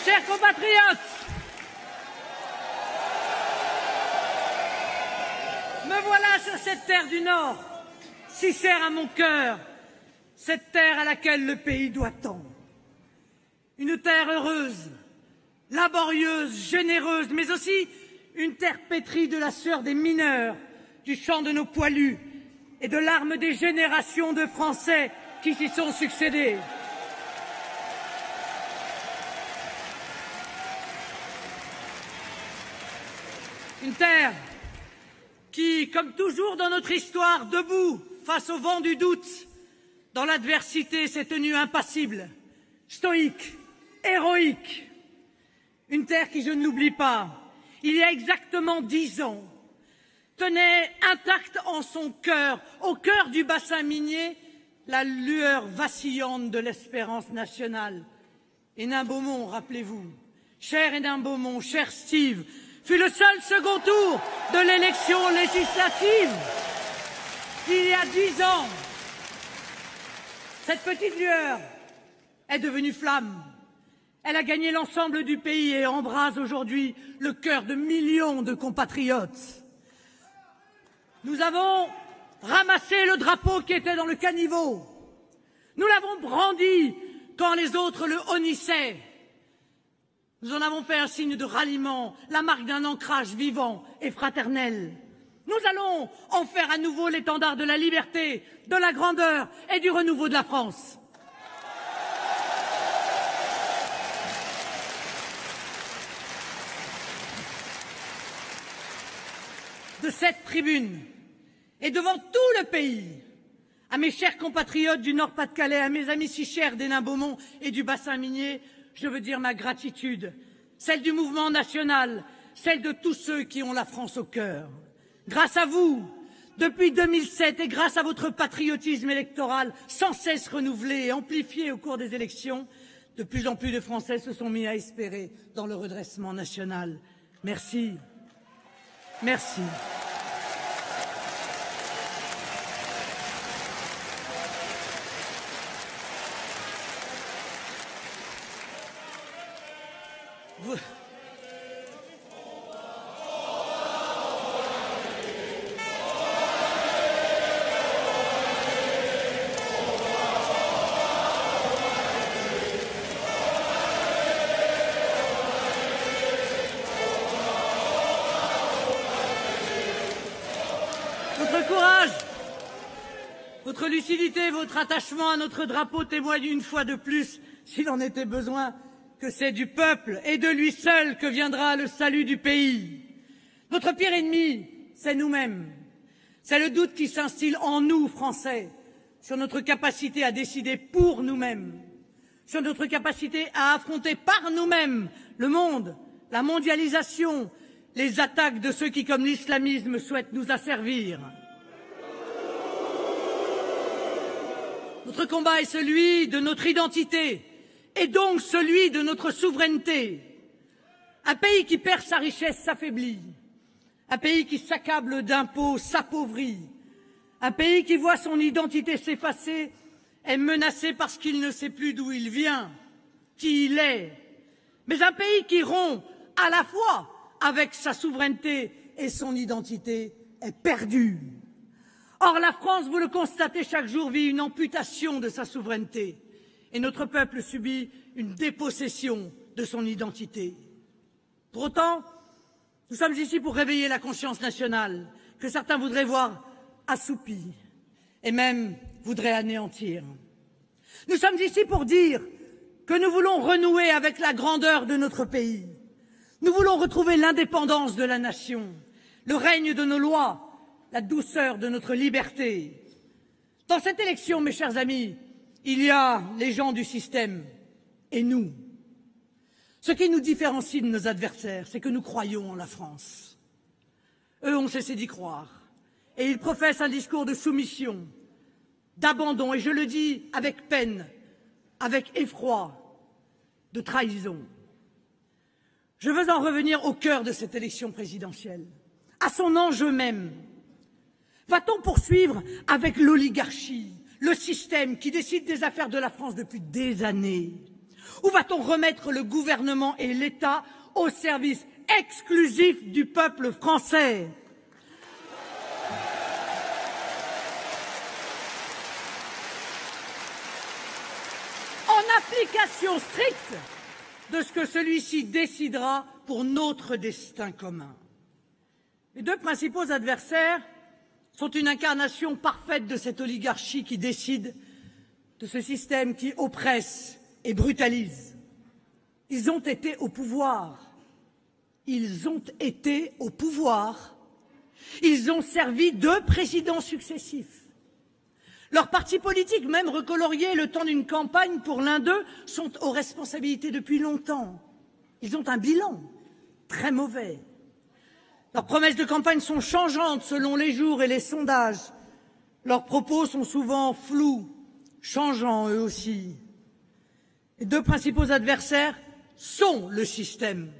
chers compatriotes, me voilà sur cette terre du Nord, si chère à mon cœur, cette terre à laquelle le pays doit tant. Une terre heureuse, laborieuse, généreuse, mais aussi une terre pétrie de la sueur des mineurs, du chant de nos poilus et de larmes des générations de Français qui s'y sont succédés. Une terre qui, comme toujours dans notre histoire, debout face au vent du doute, dans l'adversité s'est tenue impassible, stoïque, héroïque. Une terre qui, je ne l'oublie pas, il y a exactement 10 ans, tenait intacte en son cœur, au cœur du bassin minier, la lueur vacillante de l'espérance nationale. Hénin Beaumont, rappelez-vous, cher Hénin Beaumont, cher Steve, fut le seul second tour de l'élection législative. Il y a 10 ans, cette petite lueur est devenue flamme. Elle a gagné l'ensemble du pays et embrase aujourd'hui le cœur de millions de compatriotes. Nous avons ramassé le drapeau qui était dans le caniveau. Nous l'avons brandi quand les autres le honnissaient. Nous en avons fait un signe de ralliement, la marque d'un ancrage vivant et fraternel. Nous allons en faire à nouveau l'étendard de la liberté, de la grandeur et du renouveau de la France. De cette tribune et devant tout le pays, à mes chers compatriotes du Nord-Pas-de-Calais, à mes amis si chers d'Hénin Beaumont et du bassin minier, je veux dire ma gratitude, celle du mouvement national, celle de tous ceux qui ont la France au cœur. Grâce à vous, depuis 2007 et grâce à votre patriotisme électoral sans cesse renouvelé et amplifié au cours des élections, de plus en plus de Français se sont mis à espérer dans le redressement national. Merci. Merci. Votre courage, votre lucidité, votre attachement à notre drapeau témoignent une fois de plus, s'il en était besoin, que c'est du peuple et de lui seul que viendra le salut du pays. Notre pire ennemi, c'est nous-mêmes. C'est le doute qui s'instille en nous, Français, sur notre capacité à décider pour nous-mêmes, sur notre capacité à affronter par nous-mêmes le monde, la mondialisation, les attaques de ceux qui, comme l'islamisme, souhaitent nous asservir. Notre combat est celui de notre identité, et donc celui de notre souveraineté. Un pays qui perd sa richesse s'affaiblit, un pays qui s'accable d'impôts s'appauvrit, un pays qui voit son identité s'effacer est menacé parce qu'il ne sait plus d'où il vient, qui il est, mais un pays qui rompt à la fois avec sa souveraineté et son identité est perdu. Or, la France, vous le constatez chaque jour, vit une amputation de sa souveraineté. Et notre peuple subit une dépossession de son identité. Pour autant, nous sommes ici pour réveiller la conscience nationale, que certains voudraient voir assoupie, et même voudraient anéantir. Nous sommes ici pour dire que nous voulons renouer avec la grandeur de notre pays. Nous voulons retrouver l'indépendance de la nation, le règne de nos lois, la douceur de notre liberté. Dans cette élection, mes chers amis, il y a les gens du système et nous. Ce qui nous différencie de nos adversaires, c'est que nous croyons en la France. Eux ont cessé d'y croire et ils professent un discours de soumission, d'abandon, et je le dis avec peine, avec effroi, de trahison. Je veux en revenir au cœur de cette élection présidentielle, à son enjeu même. Va-t-on poursuivre avec l'oligarchie, le système qui décide des affaires de la France depuis des années? Ou va-t-on remettre le gouvernement et l'État au service exclusif du peuple français? En application stricte de ce que celui-ci décidera pour notre destin commun. Les deux principaux adversaires sont une incarnation parfaite de cette oligarchie qui décide, de ce système qui oppresse et brutalise. Ils ont été au pouvoir. Ils ont été au pouvoir. Ils ont servi deux présidents successifs. Leurs partis politiques, même recoloriés le temps d'une campagne pour l'un d'eux, sont aux responsabilités depuis longtemps. Ils ont un bilan très mauvais. Leurs promesses de campagne sont changeantes selon les jours et les sondages. Leurs propos sont souvent flous, changeants eux aussi. Les deux principaux adversaires sont le système,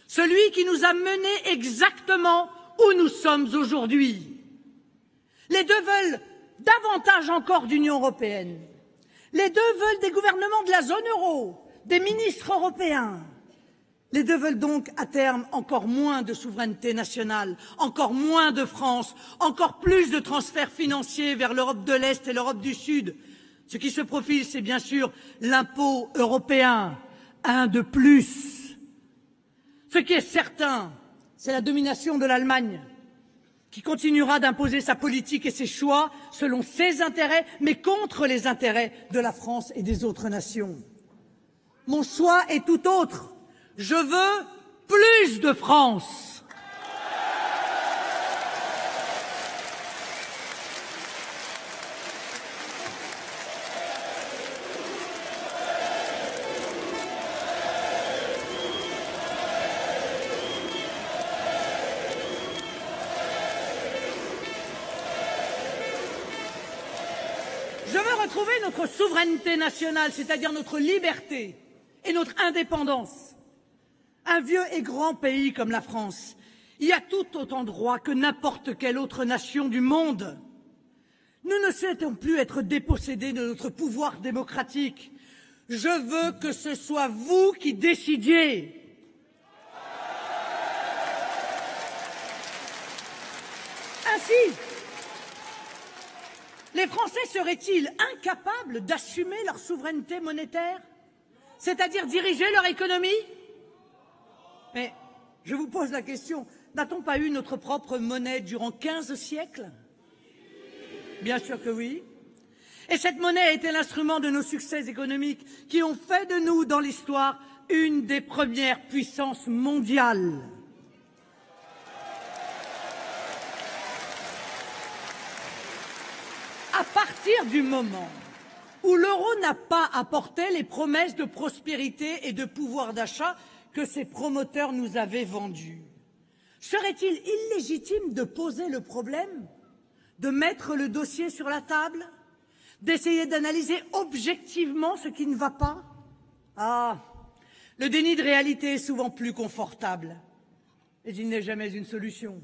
celui qui nous a menés exactement où nous sommes aujourd'hui. Les deux veulent davantage encore d'Union européenne. Les deux veulent des gouvernements de la zone euro, des ministres européens. Les deux veulent donc, à terme, encore moins de souveraineté nationale, encore moins de France, encore plus de transferts financiers vers l'Europe de l'Est et l'Europe du Sud. Ce qui se profile, c'est bien sûr l'impôt européen, un de plus. Ce qui est certain, c'est la domination de l'Allemagne, qui continuera d'imposer sa politique et ses choix selon ses intérêts, mais contre les intérêts de la France et des autres nations. Mon choix est tout autre. Je veux plus de France. Je veux retrouver notre souveraineté nationale, c'est-à-dire notre liberté et notre indépendance. Un vieux et grand pays comme la France y a tout autant droit que n'importe quelle autre nation du monde. Nous ne souhaitons plus être dépossédés de notre pouvoir démocratique. Je veux que ce soit vous qui décidiez. Ainsi, les Français seraient-ils incapables d'assumer leur souveraineté monétaire, c'est-à-dire diriger leur économie? Mais je vous pose la question, n'a-t-on pas eu notre propre monnaie durant 15 siècles? Bien sûr que oui. Et cette monnaie a été l'instrument de nos succès économiques qui ont fait de nous, dans l'histoire, une des premières puissances mondiales. À partir du moment où l'euro n'a pas apporté les promesses de prospérité et de pouvoir d'achat que ses promoteurs nous avaient vendus, serait-il illégitime de poser le problème, de mettre le dossier sur la table, d'essayer d'analyser objectivement ce qui ne va pas? Ah, le déni de réalité est souvent plus confortable, mais il n'est jamais une solution.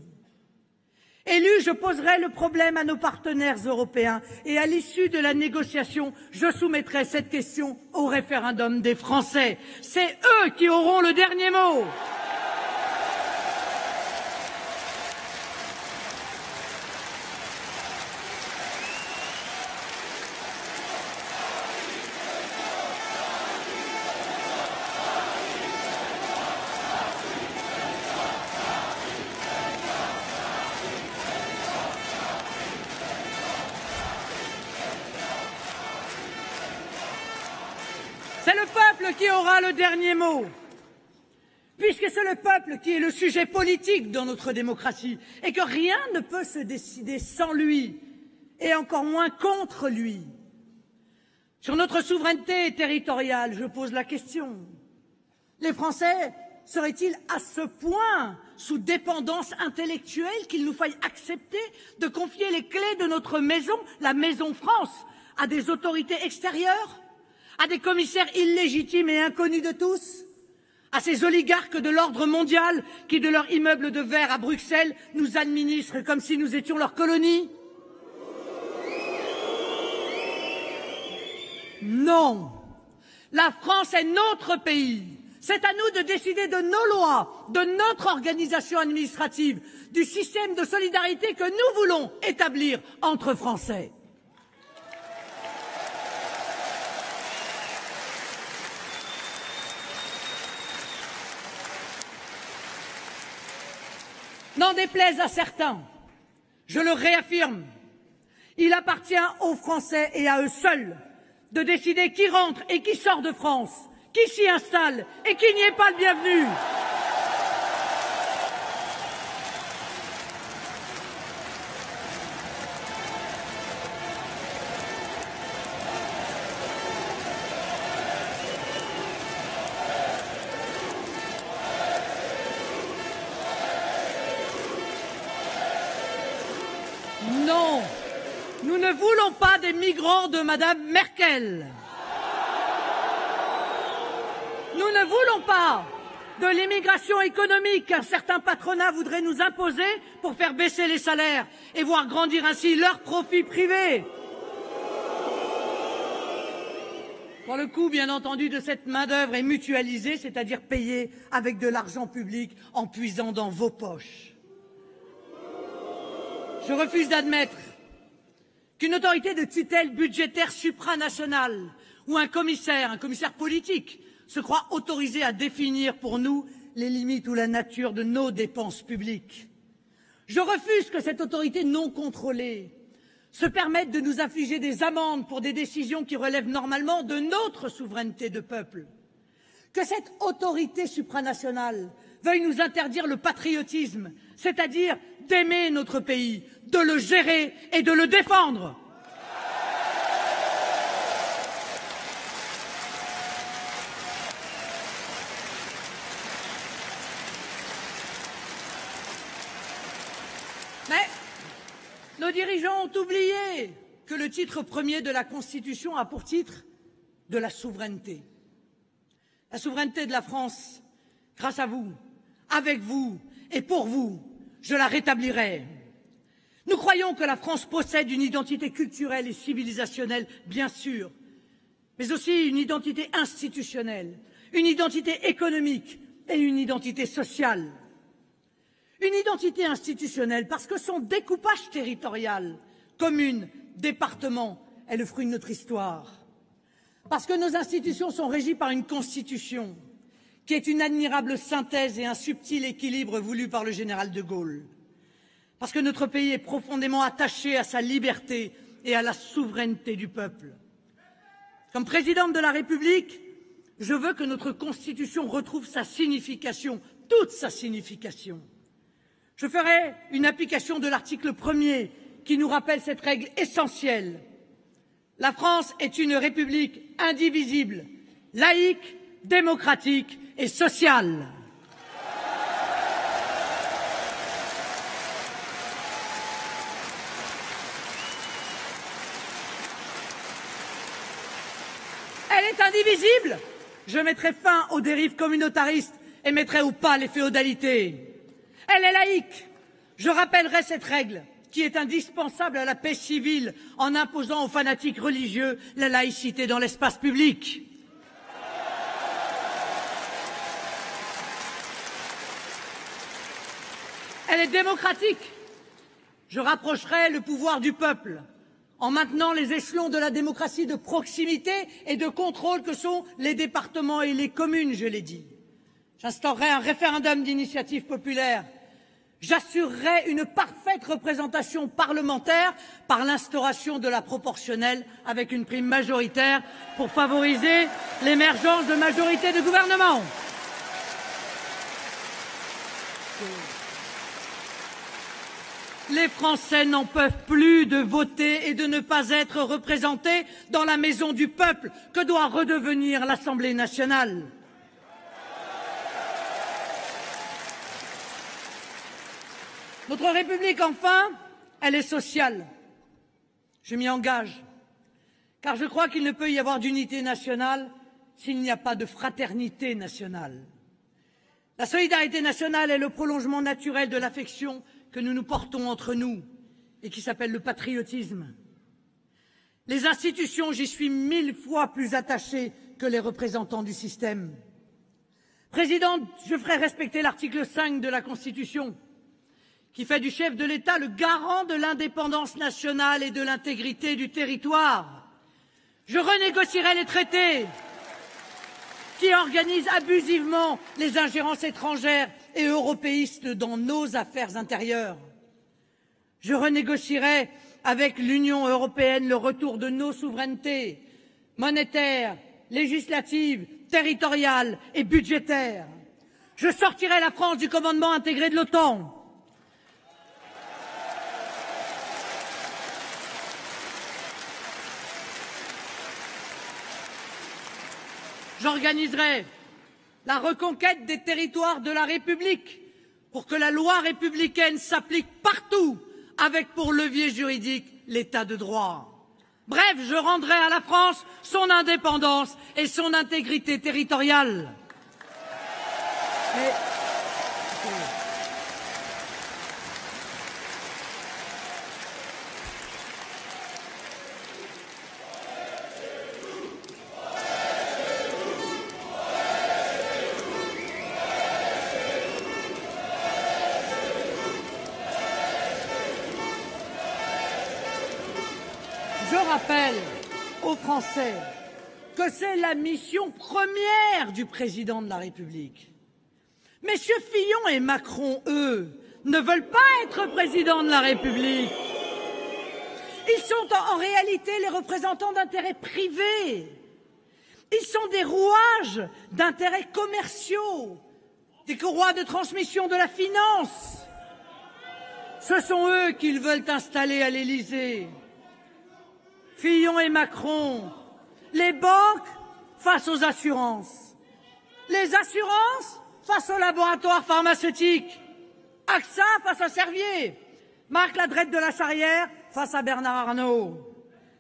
Élu, je poserai le problème à nos partenaires européens et à l'issue de la négociation, je soumettrai cette question au référendum des Français. C'est eux qui auront le dernier mot. C'est le peuple qui aura le dernier mot, puisque c'est le peuple qui est le sujet politique dans notre démocratie et que rien ne peut se décider sans lui et encore moins contre lui. Sur notre souveraineté territoriale, je pose la question. Les Français seraient-ils à ce point sous dépendance intellectuelle qu'il nous faille accepter de confier les clés de notre maison, la Maison France, à des autorités extérieures? À des commissaires illégitimes et inconnus de tous? À ces oligarques de l'ordre mondial qui, de leur immeuble de verre à Bruxelles, nous administrent comme si nous étions leur colonie? Non. La France est notre pays. C'est à nous de décider de nos lois, de notre organisation administrative, du système de solidarité que nous voulons établir entre Français. N'en déplaise à certains, je le réaffirme, il appartient aux Français et à eux seuls de décider qui rentre et qui sort de France, qui s'y installe et qui n'y est pas le bienvenu. Non, nous ne voulons pas des migrants de Madame Merkel. Nous ne voulons pas de l'immigration économique qu'un certain patronat voudrait nous imposer pour faire baisser les salaires et voir grandir ainsi leurs profits privés. Quand le coût, bien entendu, de cette main-d'œuvre est mutualisé, c'est-à-dire payé avec de l'argent public en puisant dans vos poches. Je refuse d'admettre qu'une autorité de tutelle budgétaire supranationale ou un commissaire politique, se croit autorisé à définir pour nous les limites ou la nature de nos dépenses publiques. Je refuse que cette autorité non contrôlée se permette de nous infliger des amendes pour des décisions qui relèvent normalement de notre souveraineté de peuple. Que cette autorité supranationale veuille nous interdire le patriotisme, c'est-à-dire d'aimer notre pays, de le gérer et de le défendre. Mais nos dirigeants ont oublié que le titre premier de la Constitution a pour titre de la souveraineté. La souveraineté de la France, grâce à vous, avec vous et pour vous, je la rétablirai. Nous croyons que la France possède une identité culturelle et civilisationnelle, bien sûr, mais aussi une identité institutionnelle, une identité économique et une identité sociale. Une identité institutionnelle parce que son découpage territorial, commune, département, est le fruit de notre histoire. Parce que nos institutions sont régies par une constitution qui est une admirable synthèse et un subtil équilibre voulu par le général de Gaulle. Parce que notre pays est profondément attaché à sa liberté et à la souveraineté du peuple. Comme présidente de la République, je veux que notre Constitution retrouve sa signification, toute sa signification. Je ferai une application de l'article 1er qui nous rappelle cette règle essentielle. La France est une république indivisible, laïque, démocratique et sociale. Elle est indivisible. Je mettrai fin aux dérives communautaristes et mettrai au pas les féodalités. Elle est laïque. Je rappellerai cette règle qui est indispensable à la paix civile en imposant aux fanatiques religieux la laïcité dans l'espace public. Elle est démocratique. Je rapprocherai le pouvoir du peuple en maintenant les échelons de la démocratie de proximité et de contrôle que sont les départements et les communes, je l'ai dit. J'instaurerai un référendum d'initiative populaire. J'assurerai une parfaite représentation parlementaire par l'instauration de la proportionnelle avec une prime majoritaire pour favoriser l'émergence de majorités de gouvernement. Les Français n'en peuvent plus de voter et de ne pas être représentés dans la maison du peuple que doit redevenir l'Assemblée nationale. Notre République, enfin, elle est sociale. Je m'y engage, car je crois qu'il ne peut y avoir d'unité nationale s'il n'y a pas de fraternité nationale. La solidarité nationale est le prolongement naturel de l'affection que nous nous portons entre nous et qui s'appelle le patriotisme. Les institutions, j'y suis 1000 fois plus attaché que les représentants du système. Présidente, je ferai respecter l'article 5 de la Constitution, qui fait du chef de l'État le garant de l'indépendance nationale et de l'intégrité du territoire. Je renégocierai les traités qui organisent abusivement les ingérences étrangères et européistes dans nos affaires intérieures. Je renégocierai avec l'Union européenne le retour de nos souverainetés monétaires, législatives, territoriales et budgétaires. Je sortirai la France du commandement intégré de l'OTAN. J'organiserai la reconquête des territoires de la République pour que la loi républicaine s'applique partout, avec pour levier juridique l'État de droit. Bref, je rendrai à la France son indépendance et son intégrité territoriale. Je rappelle aux Français que c'est la mission première du président de la République. Messieurs Fillon et Macron, eux, ne veulent pas être président de la République. Ils sont en réalité les représentants d'intérêts privés. Ils sont des rouages d'intérêts commerciaux, des courroies de transmission de la finance. Ce sont eux qu'ils veulent installer à l'Élysée. Fillon et Macron, les banques face aux assurances, les assurances face aux laboratoires pharmaceutiques, AXA face à Servier, Marc Ladrette de la Charrière face à Bernard Arnault,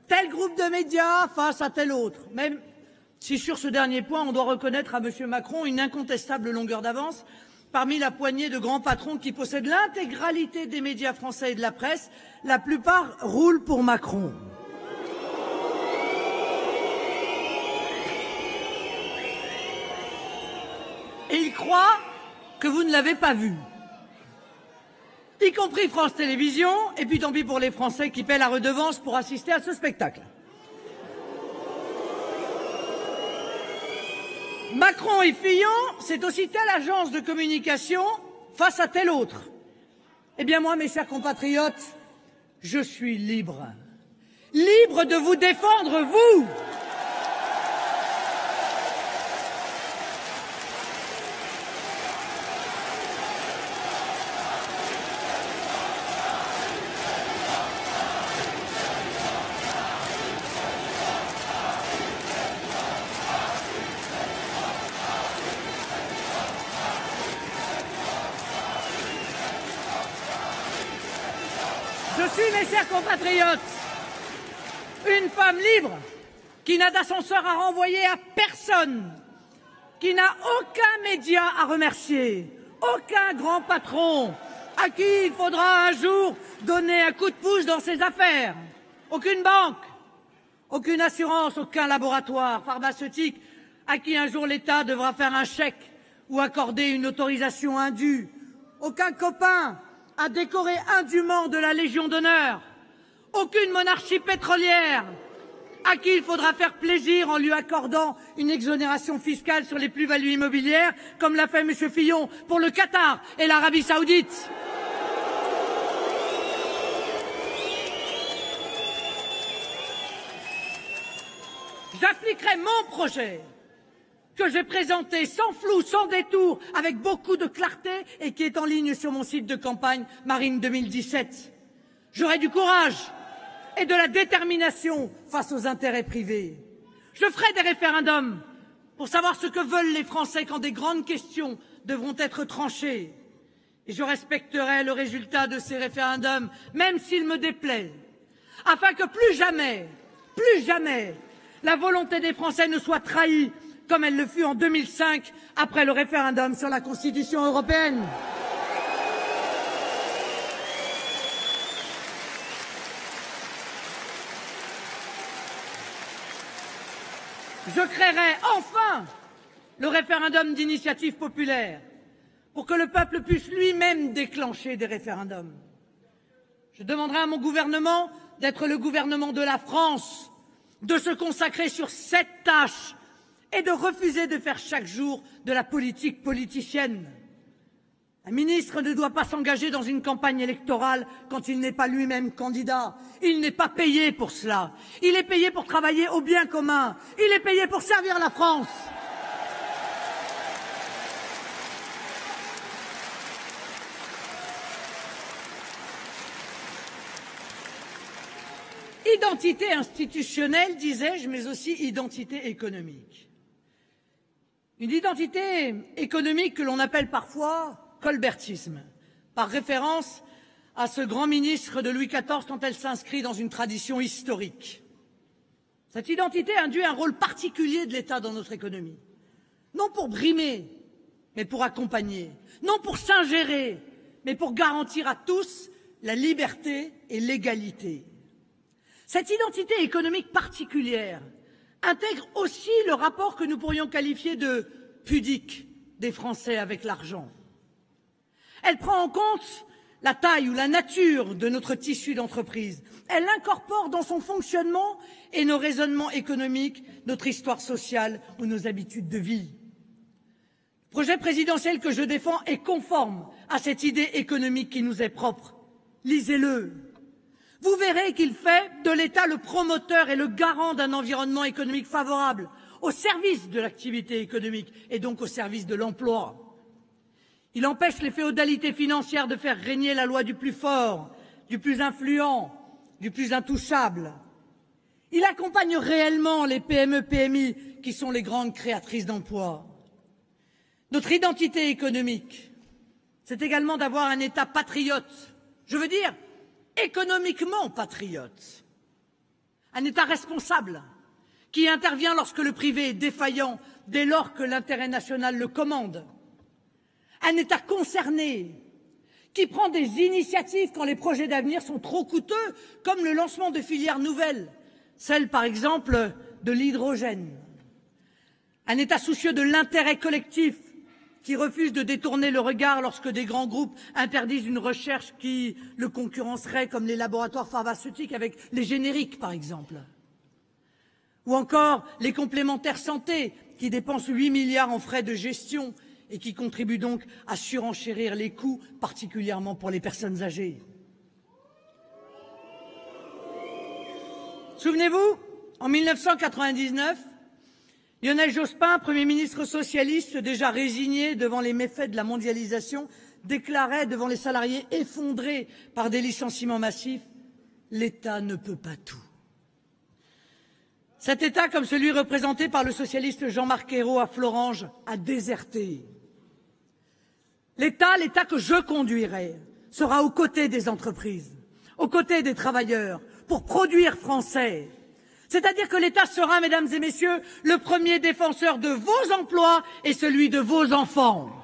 tel groupe de médias face à tel autre, même si sur ce dernier point on doit reconnaître à M. Macron une incontestable longueur d'avance parmi la poignée de grands patrons qui possèdent l'intégralité des médias français et de la presse, la plupart roulent pour Macron. Et il croit que vous ne l'avez pas vu, y compris France Télévisions, et puis tant pis pour les Français qui paient la redevance pour assister à ce spectacle. Macron et Fillon, c'est aussi telle agence de communication face à telle autre. Eh bien moi, mes chers compatriotes, je suis libre. Libre de vous défendre, vous. Je suis, mes chers compatriotes, une femme libre qui n'a d'ascenseur à renvoyer à personne, qui n'a aucun média à remercier, aucun grand patron à qui il faudra un jour donner un coup de pouce dans ses affaires, aucune banque, aucune assurance, aucun laboratoire pharmaceutique à qui un jour l'État devra faire un chèque ou accorder une autorisation indue, aucun copain à décorer indûment de la Légion d'honneur, aucune monarchie pétrolière à qui il faudra faire plaisir en lui accordant une exonération fiscale sur les plus-values immobilières, comme l'a fait M. Fillon pour le Qatar et l'Arabie saoudite. J'appliquerai mon projet, que j'ai présenté sans flou, sans détour, avec beaucoup de clarté et qui est en ligne sur mon site de campagne Marine 2017. J'aurai du courage et de la détermination face aux intérêts privés. Je ferai des référendums pour savoir ce que veulent les Français quand des grandes questions devront être tranchées. Et je respecterai le résultat de ces référendums, même s'il me déplaît, afin que plus jamais, la volonté des Français ne soit trahie comme elle le fut en 2005 après le référendum sur la Constitution européenne. Je créerai enfin le référendum d'initiative populaire pour que le peuple puisse lui-même déclencher des référendums. Je demanderai à mon gouvernement d'être le gouvernement de la France, de se consacrer sur cette tâche et de refuser de faire chaque jour de la politique politicienne. Un ministre ne doit pas s'engager dans une campagne électorale quand il n'est pas lui-même candidat. Il n'est pas payé pour cela. Il est payé pour travailler au bien commun. Il est payé pour servir la France. Identité institutionnelle, disais-je, mais aussi identité économique. Une identité économique que l'on appelle parfois colbertisme, par référence à ce grand ministre de Louis XIV dont elle s'inscrit dans une tradition historique. Cette identité induit un rôle particulier de l'État dans notre économie, non pour brimer, mais pour accompagner, non pour s'ingérer, mais pour garantir à tous la liberté et l'égalité. Cette identité économique particulière intègre aussi le rapport que nous pourrions qualifier de pudique des Français avec l'argent. Elle prend en compte la taille ou la nature de notre tissu d'entreprise. Elle incorpore dans son fonctionnement et nos raisonnements économiques notre histoire sociale ou nos habitudes de vie. Le projet présidentiel que je défends est conforme à cette idée économique qui nous est propre. Lisez-le. Vous verrez qu'il fait de l'État le promoteur et le garant d'un environnement économique favorable, au service de l'activité économique et donc au service de l'emploi. Il empêche les féodalités financières de faire régner la loi du plus fort, du plus influent, du plus intouchable. Il accompagne réellement les PME-PMI qui sont les grandes créatrices d'emplois. Notre identité économique, c'est également d'avoir un État patriote. Je veux dire, économiquement patriote. Un État responsable qui intervient lorsque le privé est défaillant dès lors que l'intérêt national le commande. Un État concerné qui prend des initiatives quand les projets d'avenir sont trop coûteux, comme le lancement de filières nouvelles, celle par exemple de l'hydrogène. Un État soucieux de l'intérêt collectif qui refuse de détourner le regard lorsque des grands groupes interdisent une recherche qui le concurrencerait, comme les laboratoires pharmaceutiques avec les génériques, par exemple. Ou encore les complémentaires santé, qui dépensent 8 milliards en frais de gestion et qui contribuent donc à surenchérir les coûts, particulièrement pour les personnes âgées. Souvenez-vous, en 1999, Lionel Jospin, Premier ministre socialiste déjà résigné devant les méfaits de la mondialisation, déclarait devant les salariés effondrés par des licenciements massifs « L'État ne peut pas tout ». Cet État, comme celui représenté par le socialiste Jean-Marc Ayrault à Florange, a déserté. L'État que je conduirai, sera aux côtés des entreprises, aux côtés des travailleurs, pour produire français. C'est-à-dire que l'État sera, mesdames et messieurs, le premier défenseur de vos emplois et celui de vos enfants.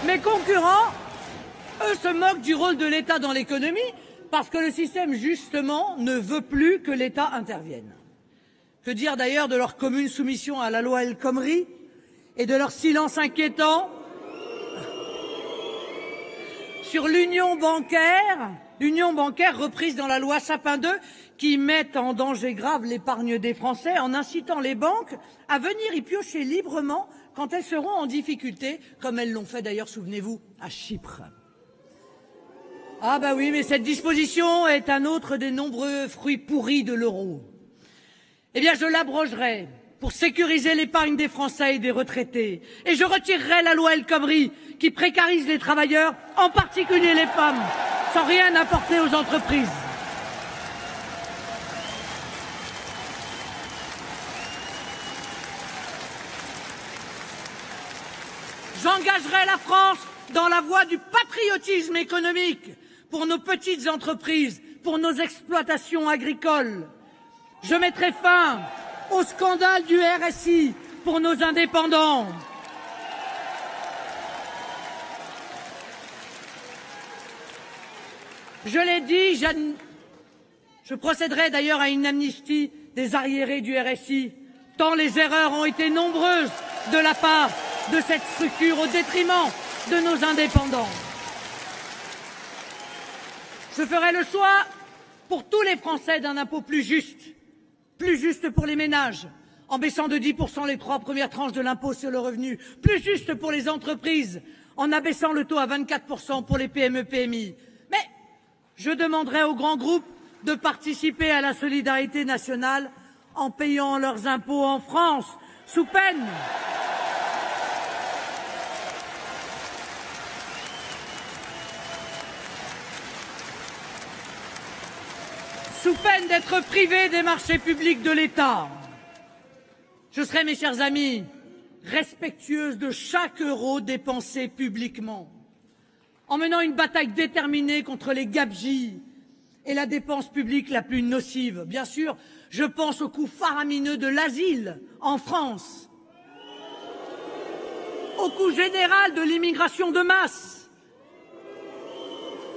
Mes concurrents, eux, se moquent du rôle de l'État dans l'économie parce que le système, justement, ne veut plus que l'État intervienne. Que dire d'ailleurs de leur commune soumission à la loi El Khomri et de leur silence inquiétant sur l'union bancaire reprise dans la loi Sapin II, qui met en danger grave l'épargne des Français en incitant les banques à venir y piocher librement quand elles seront en difficulté, comme elles l'ont fait d'ailleurs, souvenez-vous, à Chypre. Ah bah oui, mais cette disposition est un autre des nombreux fruits pourris de l'euro. Eh bien, je l'abrogerai pour sécuriser l'épargne des Français et des retraités. Et je retirerai la loi El Khomri qui précarise les travailleurs, en particulier les femmes, sans rien apporter aux entreprises. J'engagerai la France dans la voie du patriotisme économique pour nos petites entreprises, pour nos exploitations agricoles. Je mettrai fin au scandale du RSI pour nos indépendants. Je l'ai dit, je procéderai d'ailleurs à une amnistie des arriérés du RSI, tant les erreurs ont été nombreuses de la part de cette structure au détriment de nos indépendants. Je ferai le choix pour tous les Français d'un impôt plus juste pour les ménages, en baissant de 10% les 3 premières tranches de l'impôt sur le revenu, plus juste pour les entreprises, en abaissant le taux à 24% pour les PME-PMI. Mais je demanderai aux grands groupes de participer à la solidarité nationale en payant leurs impôts en France, sous peine d'être privés des marchés publics de l'État. Je serai, mes chers amis, respectueuse de chaque euro dépensé publiquement, en menant une bataille déterminée contre les gabegies et la dépense publique la plus nocive. Bien sûr, je pense au coût faramineux de l'asile en France, au coût général de l'immigration de masse.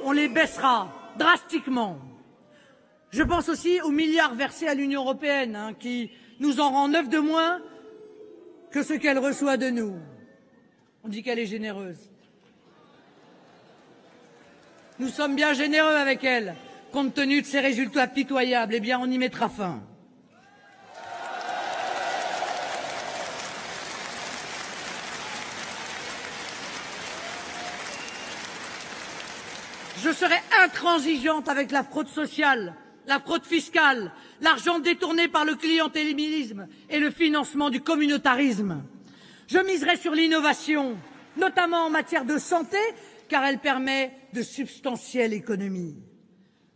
On les baissera drastiquement. Je pense aussi aux milliards versés à l'Union européenne, qui nous en rend 9 de moins que ce qu'elle reçoit de nous. On dit qu'elle est généreuse. Nous sommes bien généreux avec elle, compte tenu de ses résultats pitoyables. Eh bien, on y mettra fin. Je serai intransigeante avec la fraude sociale, la fraude fiscale, l'argent détourné par le clientélisme et le financement du communautarisme. Je miserai sur l'innovation, notamment en matière de santé, car elle permet de substantielles économies.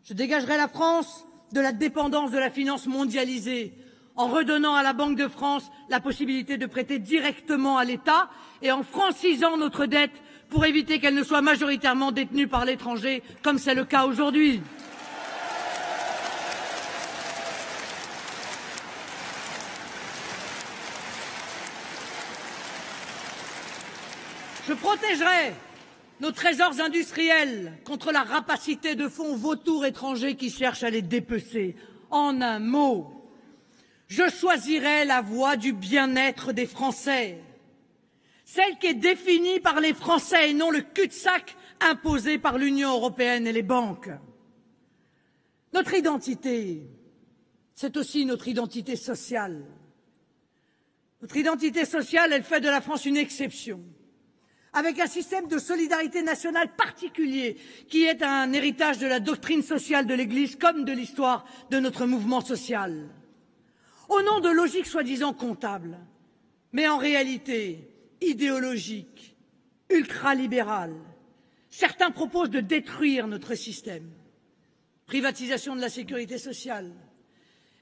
Je dégagerai la France de la dépendance de la finance mondialisée, en redonnant à la Banque de France la possibilité de prêter directement à l'État et en francisant notre dette pour éviter qu'elle ne soit majoritairement détenue par l'étranger, comme c'est le cas aujourd'hui. Je protégerai nos trésors industriels contre la rapacité de fonds vautours étrangers qui cherchent à les dépecer. En un mot, je choisirai la voie du bien-être des Français, celle qui est définie par les Français et non le cul-de-sac imposé par l'Union européenne et les banques. Notre identité, c'est aussi notre identité sociale. Notre identité sociale, elle fait de la France une exception, avec un système de solidarité nationale particulier qui est un héritage de la doctrine sociale de l'Église comme de l'histoire de notre mouvement social. Au nom de logiques soi-disant comptables, mais en réalité idéologiques, ultralibérales, certains proposent de détruire notre système. Privatisation de la sécurité sociale,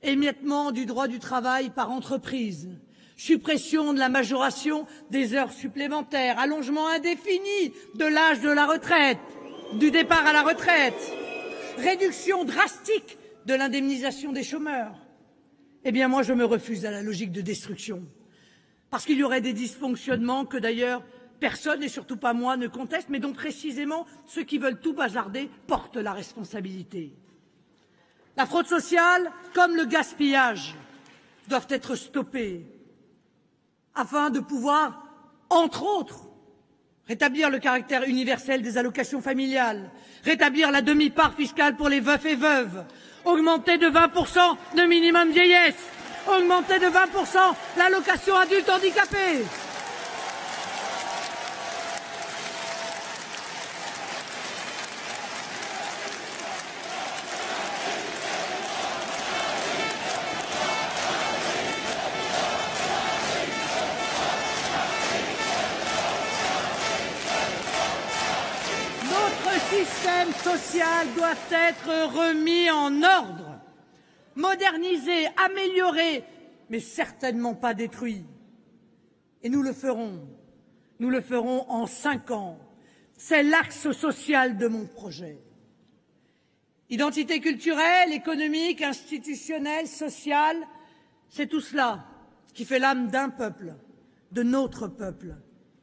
émiettement du droit du travail par entreprise, suppression de la majoration des heures supplémentaires, allongement indéfini de l'âge de la retraite, du départ à la retraite, réduction drastique de l'indemnisation des chômeurs. Eh bien, moi, je me refuse à la logique de destruction, parce qu'il y aurait des dysfonctionnements que d'ailleurs personne, et surtout pas moi, ne conteste, mais dont précisément ceux qui veulent tout bazarder portent la responsabilité. La fraude sociale, comme le gaspillage, doivent être stoppés, afin de pouvoir, entre autres, rétablir le caractère universel des allocations familiales, rétablir la demi-part fiscale pour les veufs et veuves, augmenter de 20% le minimum vieillesse, augmenter de 20% l'allocation adulte handicapé. Le système social doit être remis en ordre, modernisé, amélioré, mais certainement pas détruit. Et nous le ferons Nous le ferons en 5 ans. C'est l'axe social de mon projet. Identité culturelle, économique, institutionnelle, sociale, c'est tout cela qui fait l'âme d'un peuple, de notre peuple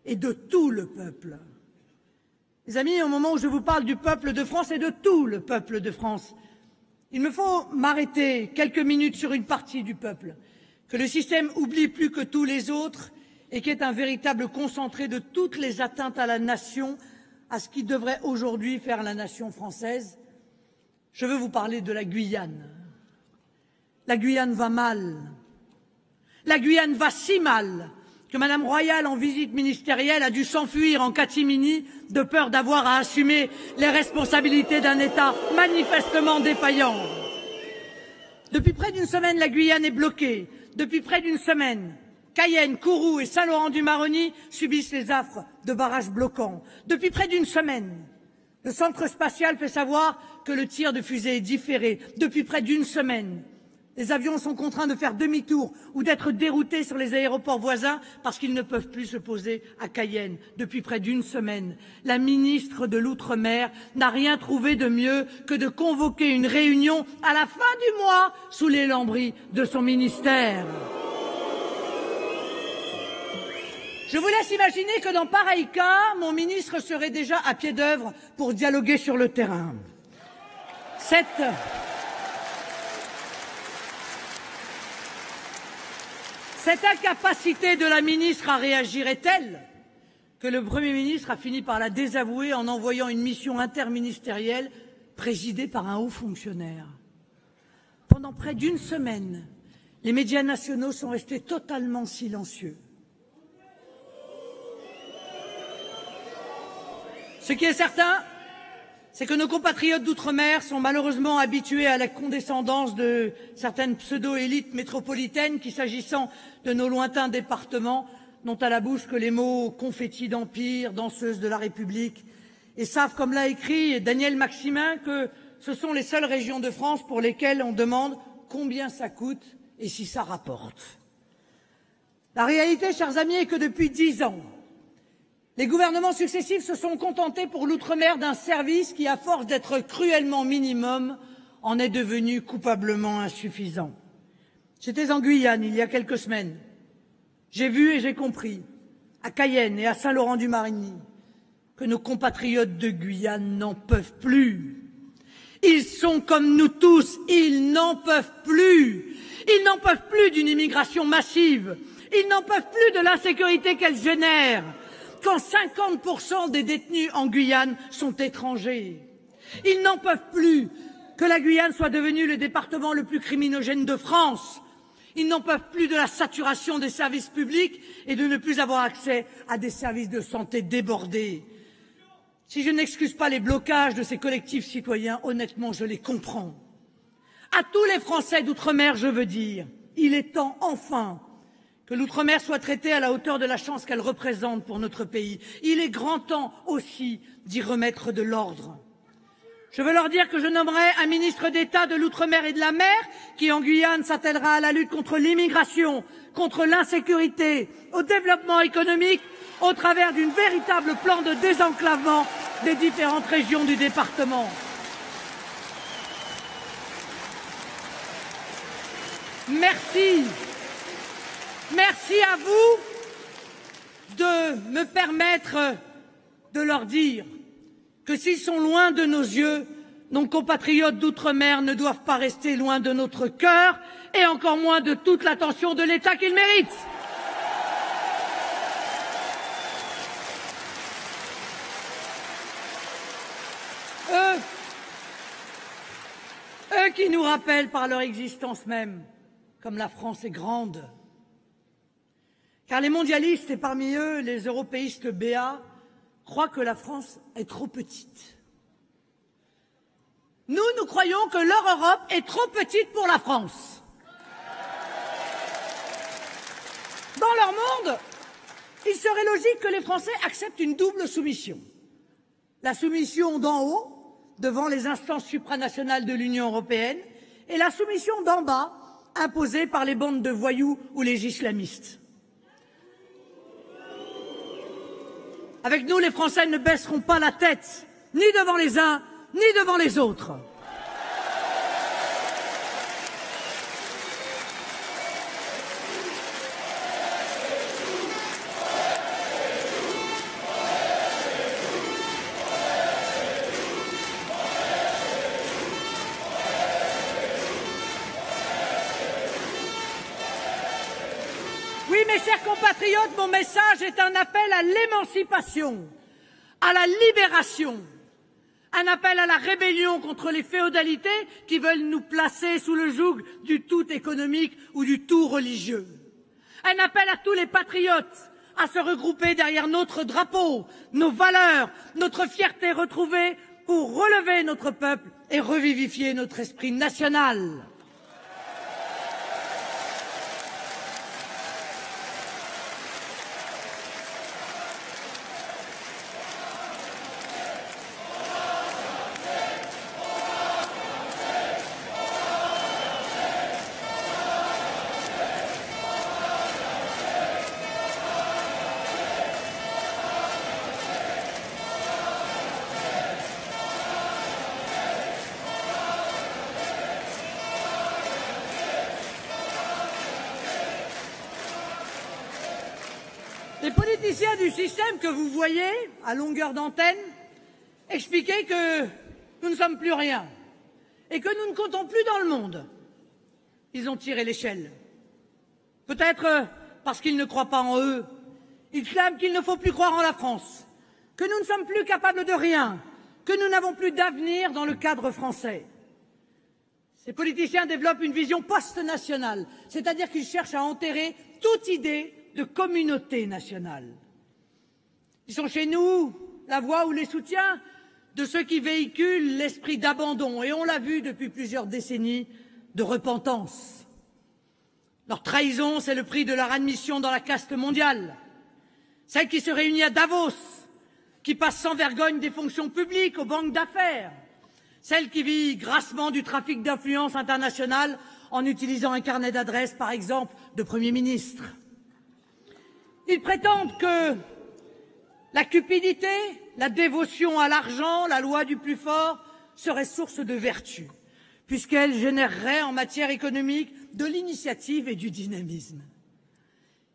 et de tout le peuple. Mes amis, au moment où je vous parle du peuple de France et de tout le peuple de France, il me faut m'arrêter quelques minutes sur une partie du peuple, que le système oublie plus que tous les autres et qui est un véritable concentré de toutes les atteintes à la nation, à ce qui devrait aujourd'hui faire la nation française. Je veux vous parler de la Guyane. La Guyane va mal. La Guyane va si mal que Madame Royal, en visite ministérielle, a dû s'enfuir en catimini de peur d'avoir à assumer les responsabilités d'un État manifestement défaillant. Depuis près d'une semaine, la Guyane est bloquée. Depuis près d'une semaine, Cayenne, Kourou et Saint-Laurent-du-Maroni subissent les affres de barrages bloquants. Depuis près d'une semaine, le centre spatial fait savoir que le tir de fusée est différé. Depuis près d'une semaine, les avions sont contraints de faire demi-tour ou d'être déroutés sur les aéroports voisins parce qu'ils ne peuvent plus se poser à Cayenne. Depuis près d'une semaine, la ministre de l'Outre-mer n'a rien trouvé de mieux que de convoquer une réunion à la fin du mois sous les lambris de son ministère. Je vous laisse imaginer que dans pareil cas, mon ministre serait déjà à pied d'œuvre pour dialoguer sur le terrain. Cette incapacité de la ministre à réagir est telle que le Premier ministre a fini par la désavouer en envoyant une mission interministérielle présidée par un haut fonctionnaire. Pendant près d'une semaine, les médias nationaux sont restés totalement silencieux. Ce qui est certain, c'est que nos compatriotes d'outre-mer sont malheureusement habitués à la condescendance de certaines pseudo-élites métropolitaines qui, s'agissant de nos lointains départements, n'ont à la bouche que les mots confettis d'empire, danseuse de la République, et savent, comme l'a écrit Daniel Maximin, que ce sont les seules régions de France pour lesquelles on demande combien ça coûte et si ça rapporte. La réalité, chers amis, est que depuis 10 ans, les gouvernements successifs se sont contentés pour l'outre-mer d'un service qui, à force d'être cruellement minimum, en est devenu coupablement insuffisant. J'étais en Guyane il y a quelques semaines. J'ai vu et j'ai compris, à Cayenne et à Saint-Laurent-du-Maroni, que nos compatriotes de Guyane n'en peuvent plus. Ils sont comme nous tous, ils n'en peuvent plus. Ils n'en peuvent plus d'une immigration massive. Ils n'en peuvent plus de l'insécurité qu'elle génère. Quand 50% des détenus en Guyane sont étrangers. Ils n'en peuvent plus que la Guyane soit devenue le département le plus criminogène de France. Ils n'en peuvent plus de la saturation des services publics et de ne plus avoir accès à des services de santé débordés. Si je n'excuse pas les blocages de ces collectifs citoyens, honnêtement, je les comprends. À tous les Français d'outre-mer, je veux dire, il est temps enfin que l'outre-mer soit traitée à la hauteur de la chance qu'elle représente pour notre pays. Il est grand temps aussi d'y remettre de l'ordre. Je veux leur dire que je nommerai un ministre d'État de l'outre-mer et de la mer qui, en Guyane, s'attellera à la lutte contre l'immigration, contre l'insécurité, au développement économique, au travers d'un véritable plan de désenclavement des différentes régions du département. Merci. Merci à vous de me permettre de leur dire que s'ils sont loin de nos yeux, nos compatriotes d'outre-mer ne doivent pas rester loin de notre cœur et encore moins de toute l'attention de l'État qu'ils méritent. Eux qui nous rappellent par leur existence même comme la France est grande. Car les mondialistes, et parmi eux les européistes béats, croient que la France est trop petite. Nous, nous croyons que leur Europe est trop petite pour la France. Dans leur monde, il serait logique que les Français acceptent une double soumission. La soumission d'en haut, devant les instances supranationales de l'Union européenne, et la soumission d'en bas, imposée par les bandes de voyous ou les islamistes. Avec nous, les Français ne baisseront pas la tête, ni devant les uns, ni devant les autres. Oui, mes chers compatriotes, mon message est un appel à l'émancipation, à la libération, un appel à la rébellion contre les féodalités qui veulent nous placer sous le joug du tout économique ou du tout religieux. Un appel à tous les patriotes à se regrouper derrière notre drapeau, nos valeurs, notre fierté retrouvée pour relever notre peuple et revivifier notre esprit national. Les politiciens du système que vous voyez à longueur d'antenne expliquaient que nous ne sommes plus rien et que nous ne comptons plus dans le monde. Ils ont tiré l'échelle. Peut-être parce qu'ils ne croient pas en eux. Ils clament qu'il ne faut plus croire en la France, que nous ne sommes plus capables de rien, que nous n'avons plus d'avenir dans le cadre français. Ces politiciens développent une vision post-nationale, c'est-à-dire qu'ils cherchent à enterrer toute idée de communauté nationale. Ils sont chez nous la voix ou les soutiens de ceux qui véhiculent l'esprit d'abandon, et on l'a vu depuis plusieurs décennies, de repentance. Leur trahison, c'est le prix de leur admission dans la caste mondiale. Celle qui se réunit à Davos, qui passe sans vergogne des fonctions publiques aux banques d'affaires. Celle qui vit grassement du trafic d'influence internationale en utilisant un carnet d'adresses, par exemple, de Premier ministre. Ils prétendent que la cupidité, la dévotion à l'argent, la loi du plus fort, seraient source de vertu, puisqu'elles généreraient en matière économique de l'initiative et du dynamisme.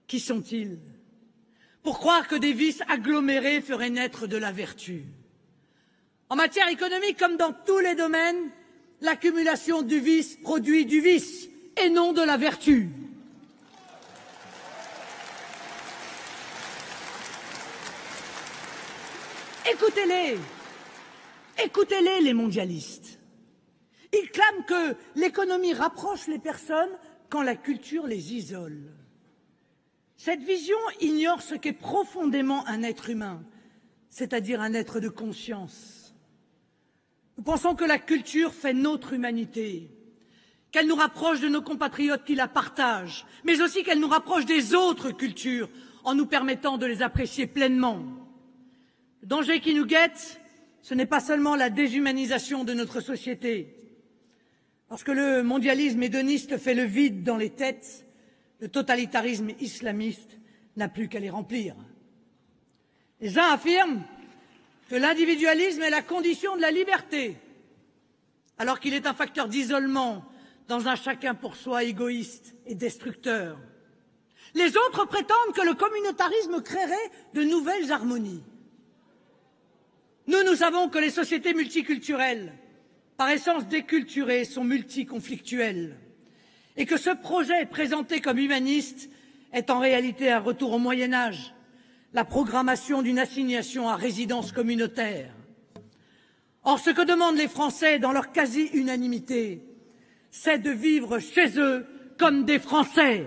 Qui sont-ils pour croire que des vices agglomérés feraient naître de la vertu? En matière économique, comme dans tous les domaines, l'accumulation du vice produit du vice et non de la vertu. Écoutez-les, écoutez-les, les mondialistes. Ils clament que l'économie rapproche les personnes quand la culture les isole. Cette vision ignore ce qu'est profondément un être humain, c'est-à-dire un être de conscience. Nous pensons que la culture fait notre humanité, qu'elle nous rapproche de nos compatriotes qui la partagent, mais aussi qu'elle nous rapproche des autres cultures en nous permettant de les apprécier pleinement. Le danger qui nous guette, ce n'est pas seulement la déshumanisation de notre société. Lorsque le mondialisme hédoniste fait le vide dans les têtes, le totalitarisme islamiste n'a plus qu'à les remplir. Les uns affirment que l'individualisme est la condition de la liberté, alors qu'il est un facteur d'isolement dans un chacun pour soi égoïste et destructeur. Les autres prétendent que le communautarisme créerait de nouvelles harmonies. Nous savons que les sociétés multiculturelles, par essence déculturées, sont multiconflictuelles et que ce projet présenté comme humaniste est en réalité un retour au Moyen Âge, la programmation d'une assignation à résidence communautaire. Or, ce que demandent les Français dans leur quasi-unanimité, c'est de vivre chez eux comme des Français.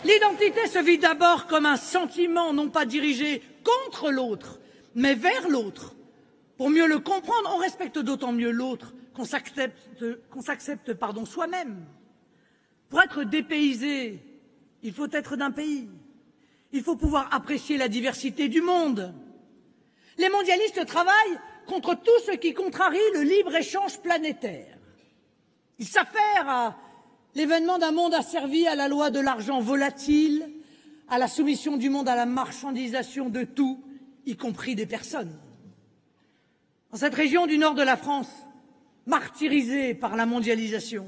L'identité se vit d'abord comme un sentiment non pas dirigé contre l'autre, mais vers l'autre. Pour mieux le comprendre, on respecte d'autant mieux l'autre qu'on s'accepte soi-même. Pour être dépaysé, il faut être d'un pays. Il faut pouvoir apprécier la diversité du monde. Les mondialistes travaillent contre tout ce qui contrarie le libre-échange planétaire. Ils s'affairent à l'événement d'un monde asservi à la loi de l'argent volatile, à la soumission du monde à la marchandisation de tout, y compris des personnes. Dans cette région du nord de la France, martyrisée par la mondialisation,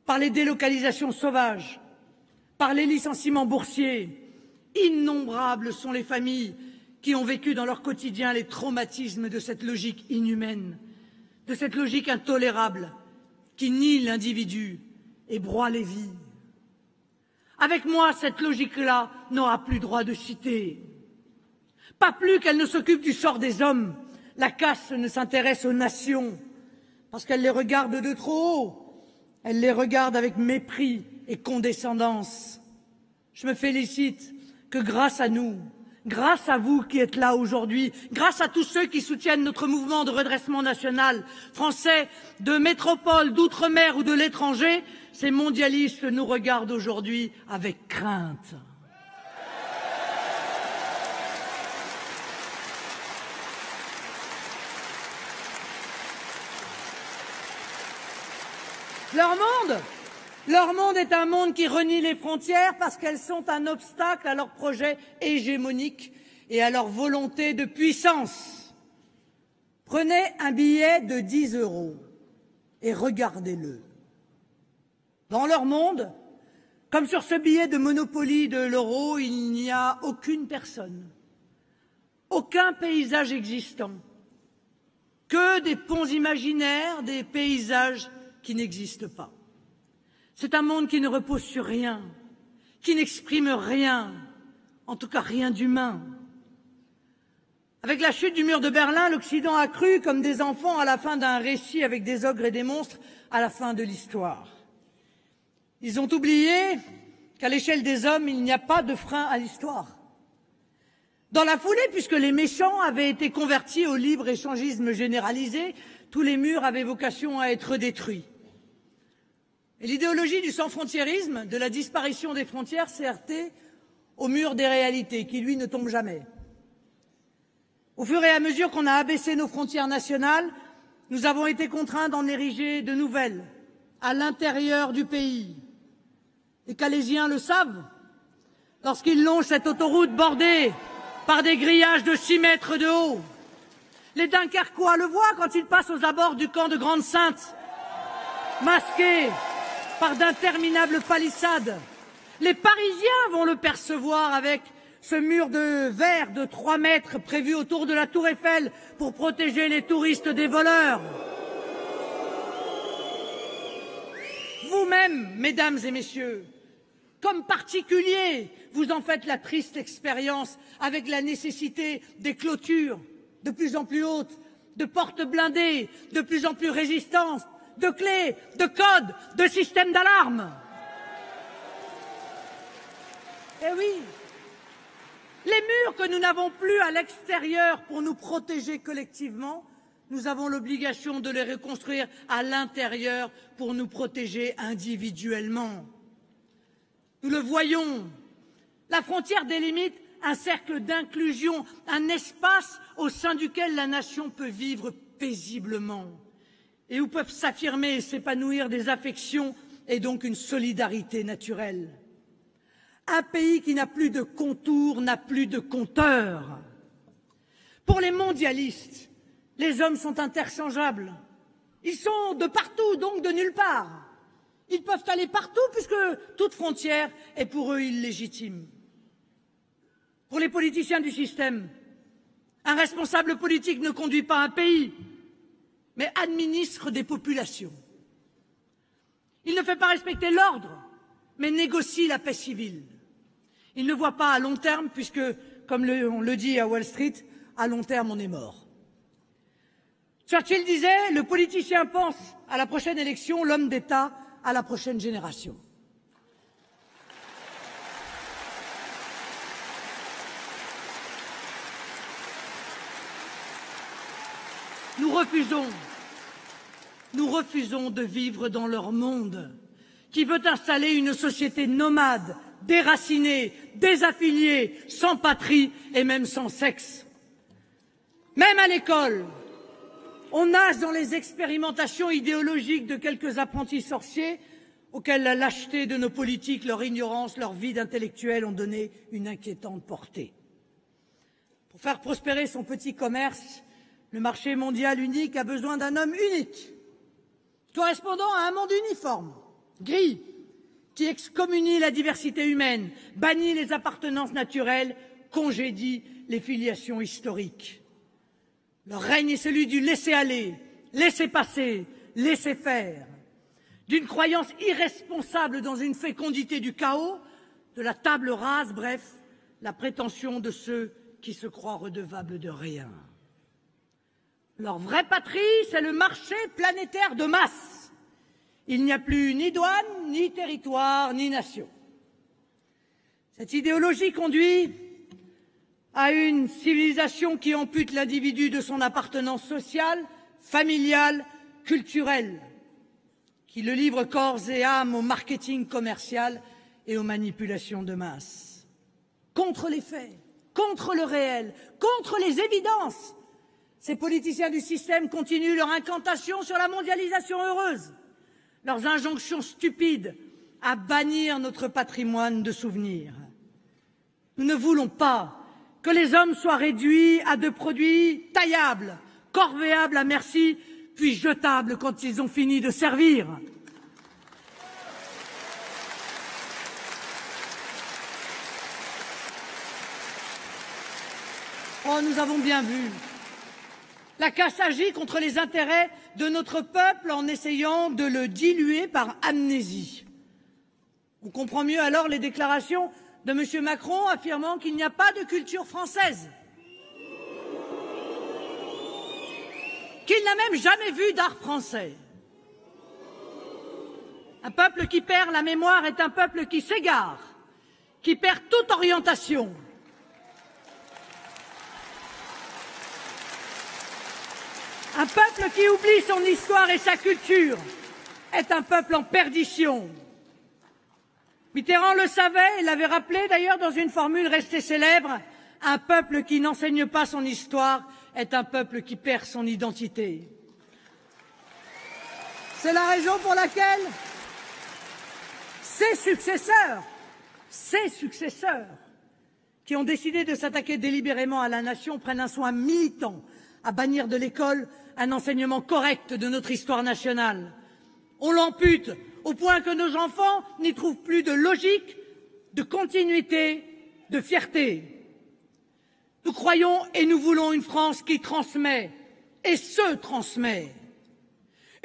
par les délocalisations sauvages, par les licenciements boursiers, innombrables sont les familles qui ont vécu dans leur quotidien les traumatismes de cette logique inhumaine, de cette logique intolérable qui nie l'individu et broie les vies. Avec moi, cette logique-là n'aura plus droit de citer. Pas plus qu'elle ne s'occupe du sort des hommes. La caste ne s'intéresse aux nations parce qu'elle les regarde de trop haut. Elle les regarde avec mépris et condescendance. Je me félicite que grâce à nous, grâce à vous qui êtes là aujourd'hui, grâce à tous ceux qui soutiennent notre mouvement de redressement national, français, de métropole, d'outre-mer ou de l'étranger, ces mondialistes nous regardent aujourd'hui avec crainte. Leur monde est un monde qui renie les frontières parce qu'elles sont un obstacle à leur projet hégémonique et à leur volonté de puissance. Prenez un billet de 10 € et regardez-le. Dans leur monde, comme sur ce billet de Monopoly de l'euro, il n'y a aucune personne, aucun paysage existant, que des ponts imaginaires, des paysages qui n'existent pas. C'est un monde qui ne repose sur rien, qui n'exprime rien, en tout cas rien d'humain. Avec la chute du mur de Berlin, l'Occident a cru comme des enfants à la fin d'un récit avec des ogres et des monstres à la fin de l'histoire. Ils ont oublié qu'à l'échelle des hommes, il n'y a pas de frein à l'histoire. Dans la foulée, puisque les méchants avaient été convertis au libre-échangisme généralisé, tous les murs avaient vocation à être détruits. Et l'idéologie du sans-frontiérisme, de la disparition des frontières, s'est heurtée au mur des réalités, qui, lui, ne tombe jamais. Au fur et à mesure qu'on a abaissé nos frontières nationales, nous avons été contraints d'en ériger de nouvelles, à l'intérieur du pays. Les Calaisiens le savent, lorsqu'ils longent cette autoroute bordée par des grillages de 6 mètres de haut. Les Dunkerquois le voient quand ils passent aux abords du camp de Grande-Sainte, masqués par d'interminables palissades. Les Parisiens vont le percevoir avec ce mur de verre de 3 mètres prévu autour de la Tour Eiffel pour protéger les touristes des voleurs. Vous-même, mesdames et messieurs, comme particuliers, vous en faites la triste expérience avec la nécessité des clôtures de plus en plus hautes, de portes blindées, de plus en plus résistantes, de clés, de codes, de systèmes d'alarme. Eh oui, les murs que nous n'avons plus à l'extérieur pour nous protéger collectivement, nous avons l'obligation de les reconstruire à l'intérieur pour nous protéger individuellement. Nous le voyons, la frontière délimite un cercle d'inclusion, un espace au sein duquel la nation peut vivre paisiblement et où peuvent s'affirmer et s'épanouir des affections et donc une solidarité naturelle. Un pays qui n'a plus de contours n'a plus de compteurs. Pour les mondialistes, les hommes sont interchangeables. Ils sont de partout, donc de nulle part. Ils peuvent aller partout puisque toute frontière est pour eux illégitime. Pour les politiciens du système, un responsable politique ne conduit pas un pays, mais administre des populations. Il ne fait pas respecter l'ordre, mais négocie la paix civile. Il ne voit pas à long terme, puisque, comme on le dit à Wall Street, à long terme on est mort. Churchill disait « Le politicien pense à la prochaine élection, l'homme d'État à la prochaine génération ». Nous refusons de vivre dans leur monde qui veut installer une société nomade, déracinée, désaffiliée, sans patrie et même sans sexe. Même à l'école, on nage dans les expérimentations idéologiques de quelques apprentis sorciers auxquels la lâcheté de nos politiques, leur ignorance, leur vide intellectuel ont donné une inquiétante portée. Pour faire prospérer son petit commerce, le marché mondial unique a besoin d'un homme unique, correspondant à un monde uniforme, gris, qui excommunie la diversité humaine, bannit les appartenances naturelles, congédie les filiations historiques. Leur règne est celui du laisser-aller, laisser-passer, laisser-faire, d'une croyance irresponsable dans une fécondité du chaos, de la table rase, bref, la prétention de ceux qui se croient redevables de rien. Leur vraie patrie, c'est le marché planétaire de masse. Il n'y a plus ni douane, ni territoire, ni nation. Cette idéologie conduit à une civilisation qui ampute l'individu de son appartenance sociale, familiale, culturelle, qui le livre corps et âme au marketing commercial et aux manipulations de masse. Contre les faits, contre le réel, contre les évidences, ces politiciens du système continuent leur incantation sur la mondialisation heureuse, leurs injonctions stupides à bannir notre patrimoine de souvenirs. Nous ne voulons pas que les hommes soient réduits à de produits taillables, corvéables à merci, puis jetables quand ils ont fini de servir. Oh, nous avons bien vu. La caste agit contre les intérêts de notre peuple en essayant de le diluer par amnésie. On comprend mieux alors les déclarations de M. Macron affirmant qu'il n'y a pas de culture française, qu'il n'a même jamais vu d'art français. Un peuple qui perd la mémoire est un peuple qui s'égare, qui perd toute orientation. Un peuple qui oublie son histoire et sa culture est un peuple en perdition. Mitterrand le savait et l'avait rappelé d'ailleurs dans une formule restée célèbre, un peuple qui n'enseigne pas son histoire est un peuple qui perd son identité. C'est la raison pour laquelle ses successeurs, qui ont décidé de s'attaquer délibérément à la nation, prennent un soin militant à bannir de l'école un enseignement correct de notre histoire nationale. On l'ampute au point que nos enfants n'y trouvent plus de logique, de continuité, de fierté. Nous croyons et nous voulons une France qui transmet et se transmet.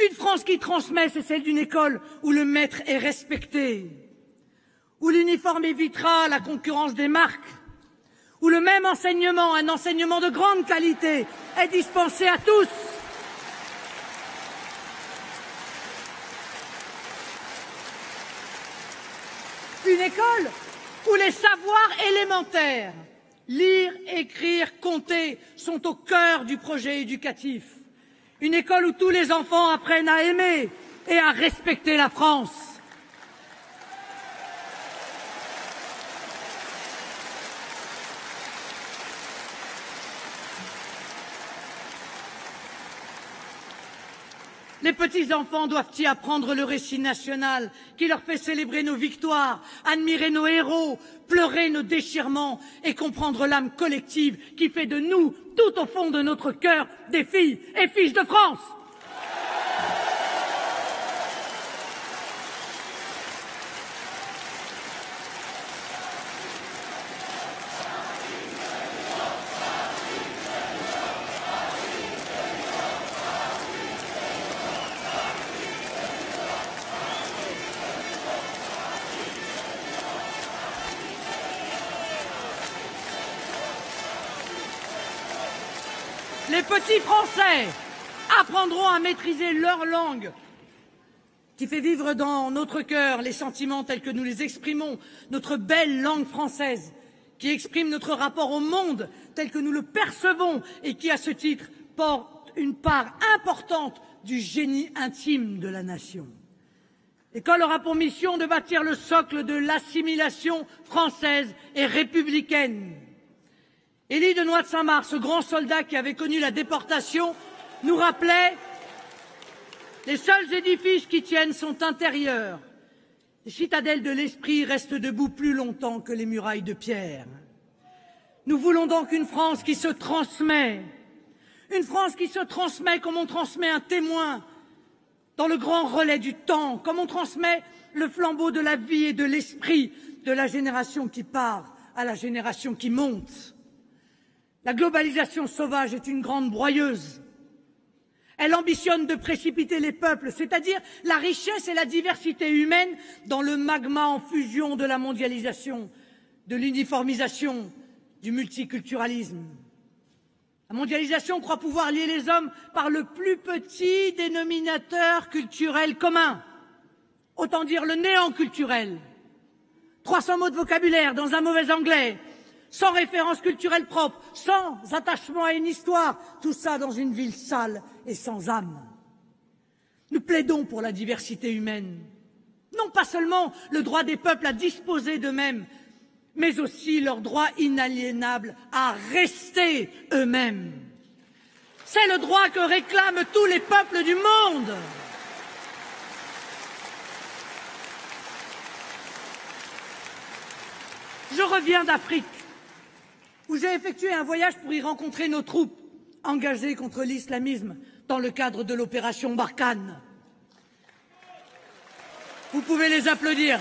Une France qui transmet, c'est celle d'une école où le maître est respecté, où l'uniforme évitera la concurrence des marques, où le même enseignement, un enseignement de grande qualité, est dispensé à tous. Une école où les savoirs élémentaires, lire, écrire, compter, sont au cœur du projet éducatif. Une école où tous les enfants apprennent à aimer et à respecter la France. Les petits-enfants doivent y apprendre le récit national qui leur fait célébrer nos victoires, admirer nos héros, pleurer nos déchirements et comprendre l'âme collective qui fait de nous, tout au fond de notre cœur, des filles et fils de France. Les petits Français apprendront à maîtriser leur langue, qui fait vivre dans notre cœur les sentiments tels que nous les exprimons, notre belle langue française, qui exprime notre rapport au monde tel que nous le percevons et qui, à ce titre, porte une part importante du génie intime de la nation. L'école aura pour mission de bâtir le socle de l'assimilation française et républicaine. Élie de Noix de Saint-Marc, ce grand soldat qui avait connu la déportation, nous rappelait « Les seuls édifices qui tiennent sont intérieurs. Les citadelles de l'esprit restent debout plus longtemps que les murailles de pierre. » Nous voulons donc une France qui se transmet. Une France qui se transmet comme on transmet un témoin dans le grand relais du temps, comme on transmet le flambeau de la vie et de l'esprit de la génération qui part à la génération qui monte. La globalisation sauvage est une grande broyeuse. Elle ambitionne de précipiter les peuples, c'est-à-dire la richesse et la diversité humaine, dans le magma en fusion de la mondialisation, de l'uniformisation, du multiculturalisme. La mondialisation croit pouvoir lier les hommes par le plus petit dénominateur culturel commun, autant dire le néant culturel. 300 mots de vocabulaire dans un mauvais anglais, sans référence culturelle propre, sans attachement à une histoire, tout ça dans une ville sale et sans âme. Nous plaidons pour la diversité humaine, non pas seulement le droit des peuples à disposer d'eux-mêmes, mais aussi leur droit inaliénable à rester eux-mêmes. C'est le droit que réclament tous les peuples du monde. Je reviens d'Afrique, où j'ai effectué un voyage pour y rencontrer nos troupes engagées contre l'islamisme dans le cadre de l'opération Barkhane. Vous pouvez les applaudir.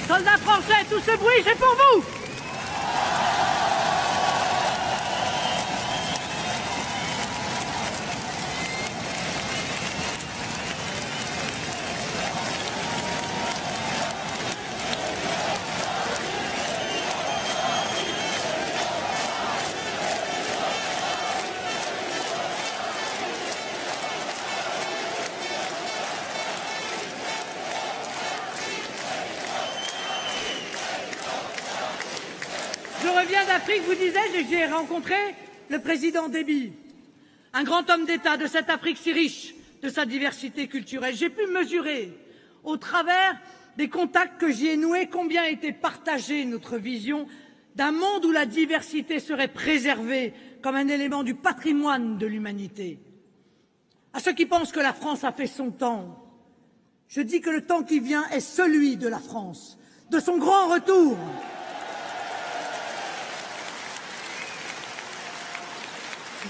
Soldats français, tout ce bruit, c'est pour vous! Je reviens d'Afrique, vous disais-je, et j'ai rencontré le président Déby, un grand homme d'État de cette Afrique si riche de sa diversité culturelle. J'ai pu mesurer, au travers des contacts que j'y ai noués, combien était partagée notre vision d'un monde où la diversité serait préservée comme un élément du patrimoine de l'humanité. À ceux qui pensent que la France a fait son temps, je dis que le temps qui vient est celui de la France, de son grand retour.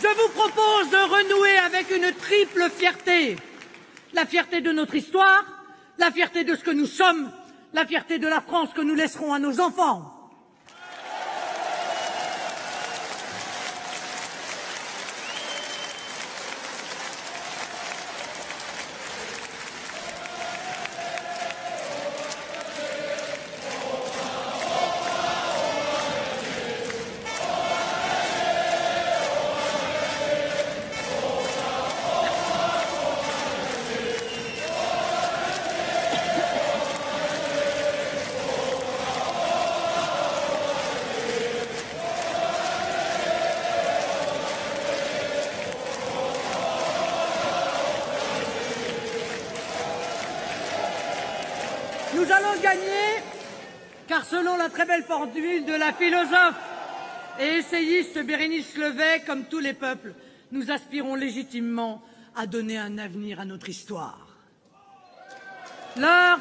Je vous propose de renouer avec une triple fierté. La fierté de notre histoire, la fierté de ce que nous sommes, la fierté de la France que nous laisserons à nos enfants. Nous allons gagner, car selon la très belle formule de la philosophe et essayiste Bérénice Levet, comme tous les peuples, nous aspirons légitimement à donner un avenir à notre histoire. L'heure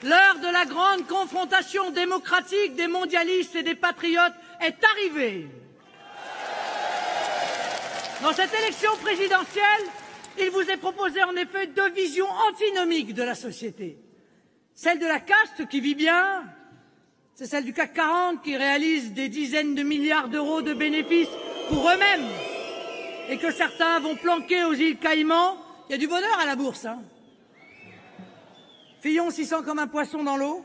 de la grande confrontation démocratique des mondialistes et des patriotes est arrivée. Dans cette élection présidentielle, il vous est proposé en effet deux visions antinomiques de la société. Celle de la caste qui vit bien, c'est celle du CAC 40 qui réalise des dizaines de milliards d'euros de bénéfices pour eux-mêmes et que certains vont planquer aux îles Caïmans. Il y a du bonheur à la bourse, hein. Fillon s'y sent comme un poisson dans l'eau.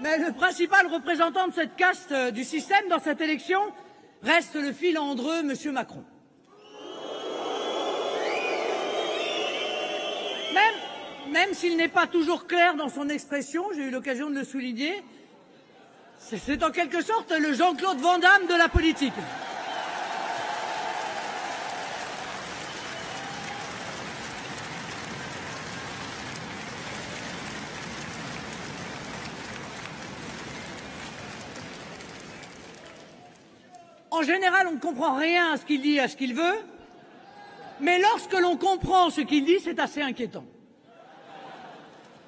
Mais le principal représentant de cette caste du système dans cette élection, Reste le filandreux M. Macron. Même s'il n'est pas toujours clair dans son expression, j'ai eu l'occasion de le souligner, c'est en quelque sorte le Jean-Claude Van Damme de la politique. En général, on ne comprend rien à ce qu'il dit, à ce qu'il veut, mais lorsque l'on comprend ce qu'il dit, c'est assez inquiétant.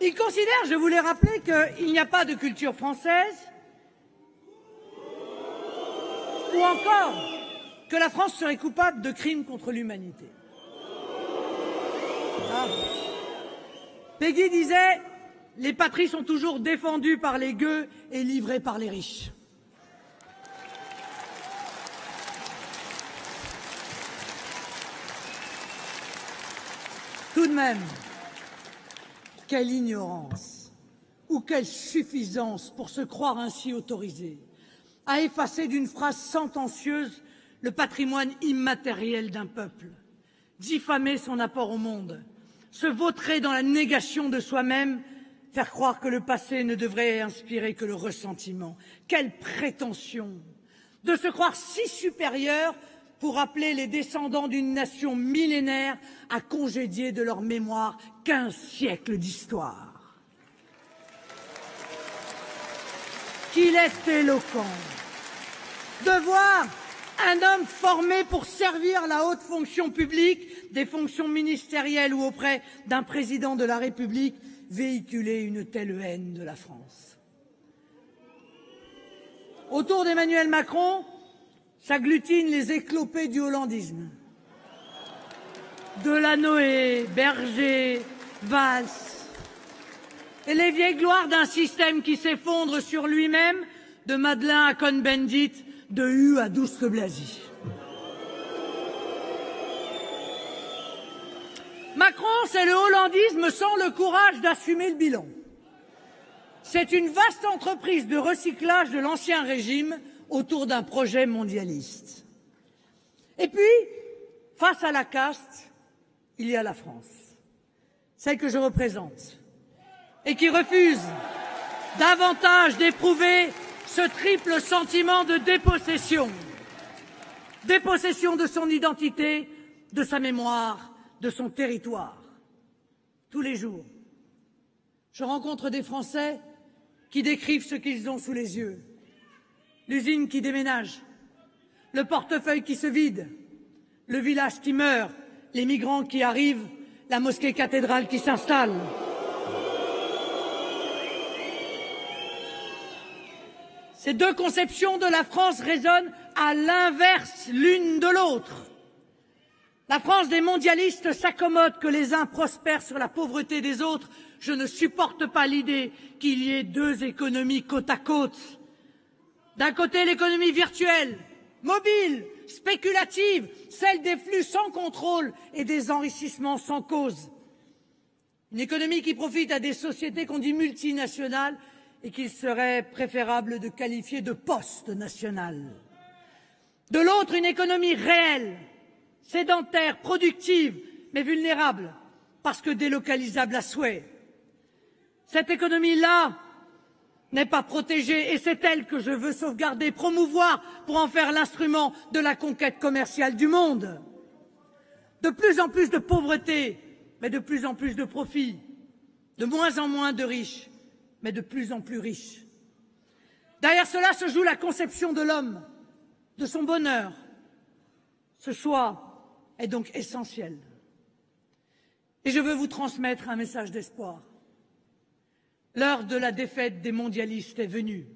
Il considère, je voulais rappeler, qu'il n'y a pas de culture française, ou encore que la France serait coupable de crimes contre l'humanité. Ah. Peggy disait « Les patries sont toujours défendues par les gueux et livrées par les riches ». Tout de même, quelle ignorance ou quelle suffisance pour se croire ainsi autorisé à effacer d'une phrase sentencieuse le patrimoine immatériel d'un peuple, diffamer son apport au monde, se vautrer dans la négation de soi-même, faire croire que le passé ne devrait inspirer que le ressentiment. Quelle prétention de se croire si supérieur pour appeler les descendants d'une nation millénaire à congédier de leur mémoire 15 siècles d'histoire. Qu'il est éloquent de voir un homme formé pour servir la haute fonction publique, des fonctions ministérielles ou auprès d'un président de la République, véhiculer une telle haine de la France. Autour d'Emmanuel Macron s'agglutinent les éclopés du hollandisme. Delanoë, Berger, Valls, et les vieilles gloires d'un système qui s'effondre sur lui-même, de Madeleine à Cohn-Bendit, de Hue à Douste-Blazy. Macron, c'est le hollandisme sans le courage d'assumer le bilan. C'est une vaste entreprise de recyclage de l'ancien régime autour d'un projet mondialiste. Et puis, face à la caste, il y a la France, celle que je représente, et qui refuse davantage d'éprouver ce triple sentiment de dépossession. Dépossession de son identité, de sa mémoire, de son territoire. Tous les jours, je rencontre des Français qui décrivent ce qu'ils ont sous les yeux. L'usine qui déménage, le portefeuille qui se vide, le village qui meurt, les migrants qui arrivent, la mosquée cathédrale qui s'installe. Ces deux conceptions de la France résonnent à l'inverse l'une de l'autre. La France des mondialistes s'accommode que les uns prospèrent sur la pauvreté des autres. Je ne supporte pas l'idée qu'il y ait deux économies côte à côte. D'un côté, l'économie virtuelle, mobile, spéculative, celle des flux sans contrôle et des enrichissements sans cause. Une économie qui profite à des sociétés qu'on dit multinationales et qu'il serait préférable de qualifier de post-nationales. De l'autre, une économie réelle, sédentaire, productive, mais vulnérable, parce que délocalisable à souhait. Cette économie-là n'est pas protégée et c'est elle que je veux sauvegarder, promouvoir pour en faire l'instrument de la conquête commerciale du monde. De plus en plus de pauvreté, mais de plus en plus de profits, de moins en moins de riches, mais de plus en plus riches. Derrière cela se joue la conception de l'homme, de son bonheur. Ce choix est donc essentiel. Et je veux vous transmettre un message d'espoir. L'heure de la défaite des mondialistes est venue.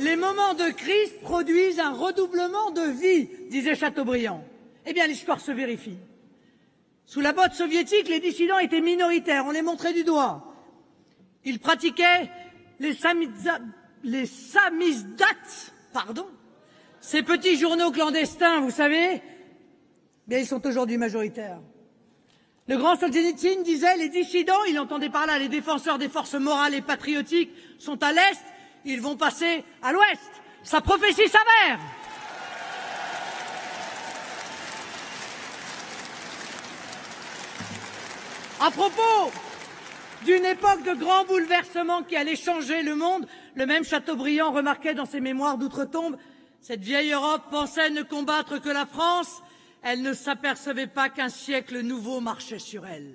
Les moments de crise produisent un redoublement de vie, disait Chateaubriand. Eh bien, l'histoire se vérifie. Sous la botte soviétique, les dissidents étaient minoritaires, on les montrait du doigt. Ils pratiquaient les samizdat, ces petits journaux clandestins, vous savez, bien, ils sont aujourd'hui majoritaires. Le grand Solzhenitsyn disait les dissidents, il entendait par là les défenseurs des forces morales et patriotiques, sont à l'Est, ils vont passer à l'Ouest. Sa prophétie s'avère. À propos d'une époque de grands bouleversements qui allait changer le monde, le même Chateaubriand remarquait dans ses mémoires d'outre-tombe « Cette vieille Europe pensait ne combattre que la France, elle ne s'apercevait pas qu'un siècle nouveau marchait sur elle.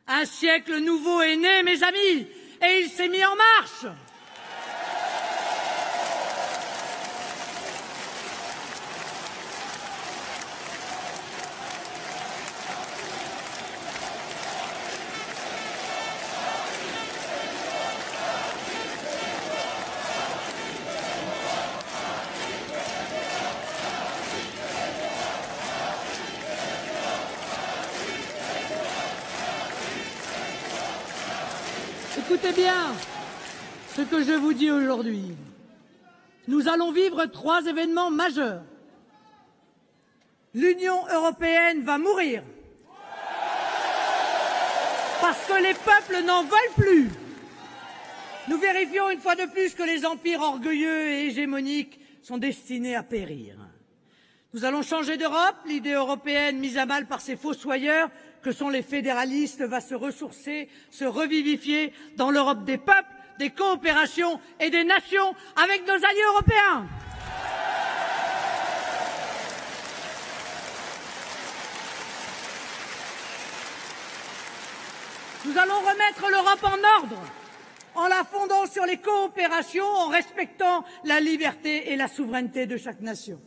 Un siècle nouveau est né, mes amis, et il s'est mis en marche. » Écoutez bien ce que je vous dis aujourd'hui. Nous allons vivre 3 événements majeurs. L'Union européenne va mourir parce que les peuples n'en veulent plus. Nous vérifions une fois de plus que les empires orgueilleux et hégémoniques sont destinés à périr. Nous allons changer d'Europe. L'idée européenne mise à mal par ces fossoyeurs que sont les fédéralistes va se ressourcer, se revivifier dans l'Europe des peuples, des coopérations et des nations avec nos alliés européens. Nous allons remettre l'Europe en ordre, en la fondant sur les coopérations, en respectant la liberté et la souveraineté de chaque nation.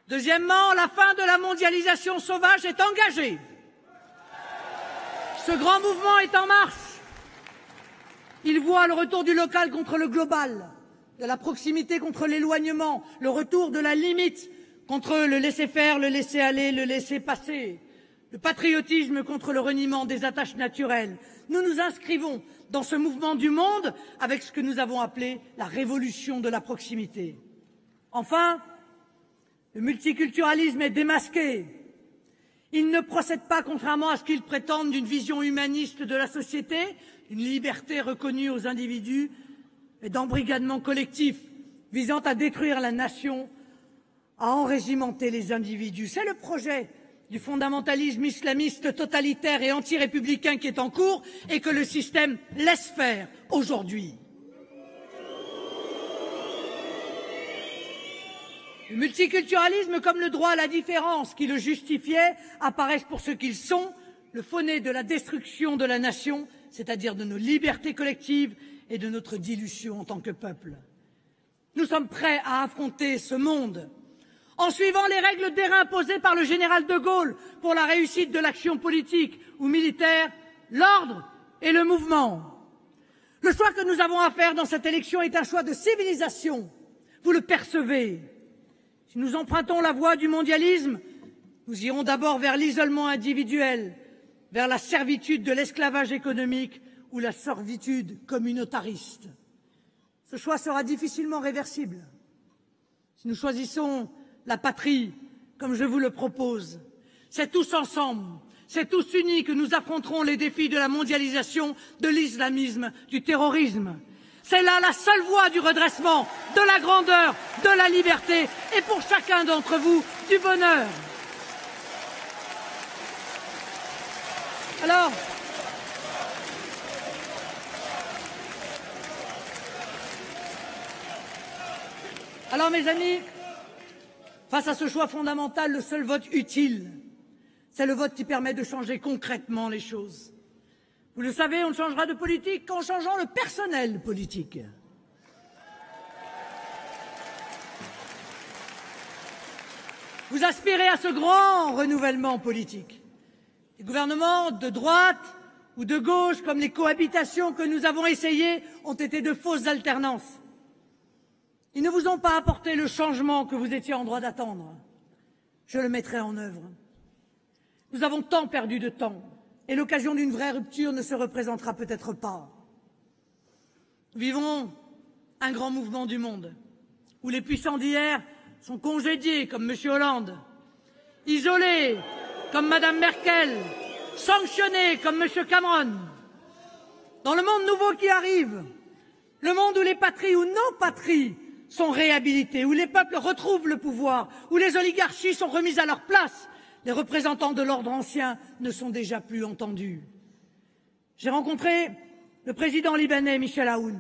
Deuxièmement, la fin de la mondialisation sauvage est engagée. Ce grand mouvement est en marche. Il voit le retour du local contre le global, de la proximité contre l'éloignement, le retour de la limite contre le laisser-faire, le laisser-aller, le laisser-passer, le patriotisme contre le reniement des attaches naturelles. Nous nous inscrivons dans ce mouvement du monde avec ce que nous avons appelé la révolution de la proximité. Enfin, le multiculturalisme est démasqué. Il ne procède pas, contrairement à ce qu'ils prétendent, d'une vision humaniste de la société, d'une liberté reconnue aux individus, et d'embrigadement collectif visant à détruire la nation, à enrégimenter les individus. C'est le projet du fondamentalisme islamiste totalitaire et anti-républicain qui est en cours et que le système laisse faire aujourd'hui. Le multiculturalisme comme le droit à la différence qui le justifiait apparaissent pour ce qu'ils sont, le faux-nez de la destruction de la nation, c'est-à-dire de nos libertés collectives et de notre dilution en tant que peuple. Nous sommes prêts à affronter ce monde en suivant les règles d'airain imposées par le général de Gaulle pour la réussite de l'action politique ou militaire, l'ordre et le mouvement. Le choix que nous avons à faire dans cette élection est un choix de civilisation. Vous le percevez. Si nous empruntons la voie du mondialisme, nous irons d'abord vers l'isolement individuel, vers la servitude de l'esclavage économique ou la servitude communautariste. Ce choix sera difficilement réversible. Si nous choisissons la patrie, comme je vous le propose, c'est tous ensemble, c'est tous unis que nous affronterons les défis de la mondialisation, de l'islamisme, du terrorisme. C'est là la seule voie du redressement, de la grandeur, de la liberté et pour chacun d'entre vous, du bonheur. Alors mes amis, face à ce choix fondamental, le seul vote utile, c'est le vote qui permet de changer concrètement les choses. Vous le savez, on ne changera de politique qu'en changeant le personnel politique. Vous aspirez à ce grand renouvellement politique. Les gouvernements de droite ou de gauche, comme les cohabitations que nous avons essayées, ont été de fausses alternances. Ils ne vous ont pas apporté le changement que vous étiez en droit d'attendre. Je le mettrai en œuvre. Nous avons tant perdu de temps et l'occasion d'une vraie rupture ne se représentera peut-être pas. Vivons un grand mouvement du monde où les puissants d'hier sont congédiés comme M. Hollande, isolés comme Mme Merkel, sanctionnés comme M. Cameron. Dans le monde nouveau qui arrive, le monde où les patries ou non-patries sont réhabilitées, où les peuples retrouvent le pouvoir, où les oligarchies sont remises à leur place, les représentants de l'ordre ancien ne sont déjà plus entendus. J'ai rencontré le président libanais Michel Aoun.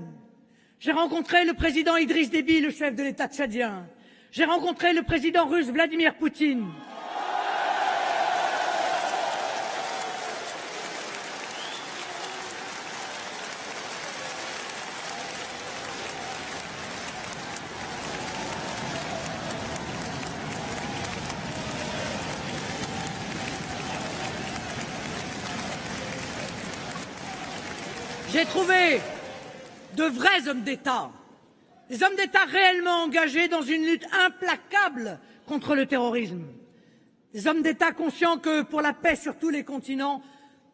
J'ai rencontré le président Idriss Déby, le chef de l'État tchadien. J'ai rencontré le président russe Vladimir Poutine. J'ai trouvé de vrais hommes d'État, des hommes d'État réellement engagés dans une lutte implacable contre le terrorisme, des hommes d'État conscients que pour la paix sur tous les continents,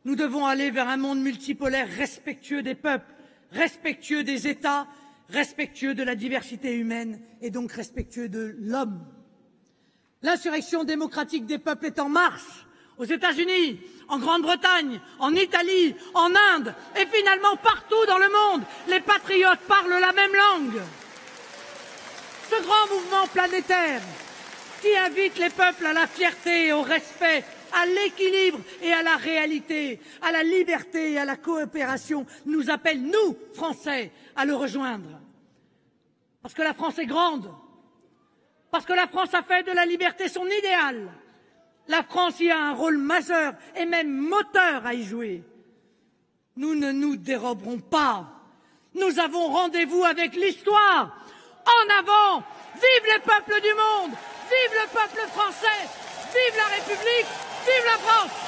nous devons aller vers un monde multipolaire respectueux des peuples, respectueux des États, respectueux de la diversité humaine et donc respectueux de l'homme. L'insurrection démocratique des peuples est en marche aux États-Unis, en Grande-Bretagne, en Italie, en Inde et finalement partout dans le monde. Les patriotes parlent la même langue. Ce grand mouvement planétaire qui invite les peuples à la fierté et au respect, à l'équilibre et à la réalité, à la liberté et à la coopération, nous appelle, nous, Français, à le rejoindre. Parce que la France est grande, parce que la France a fait de la liberté son idéal. La France y a un rôle majeur et même moteur à y jouer. Nous ne nous déroberons pas. Nous avons rendez-vous avec l'histoire. En avant! Vive les peuples du monde! Vive le peuple français! Vive la République! Vive la France!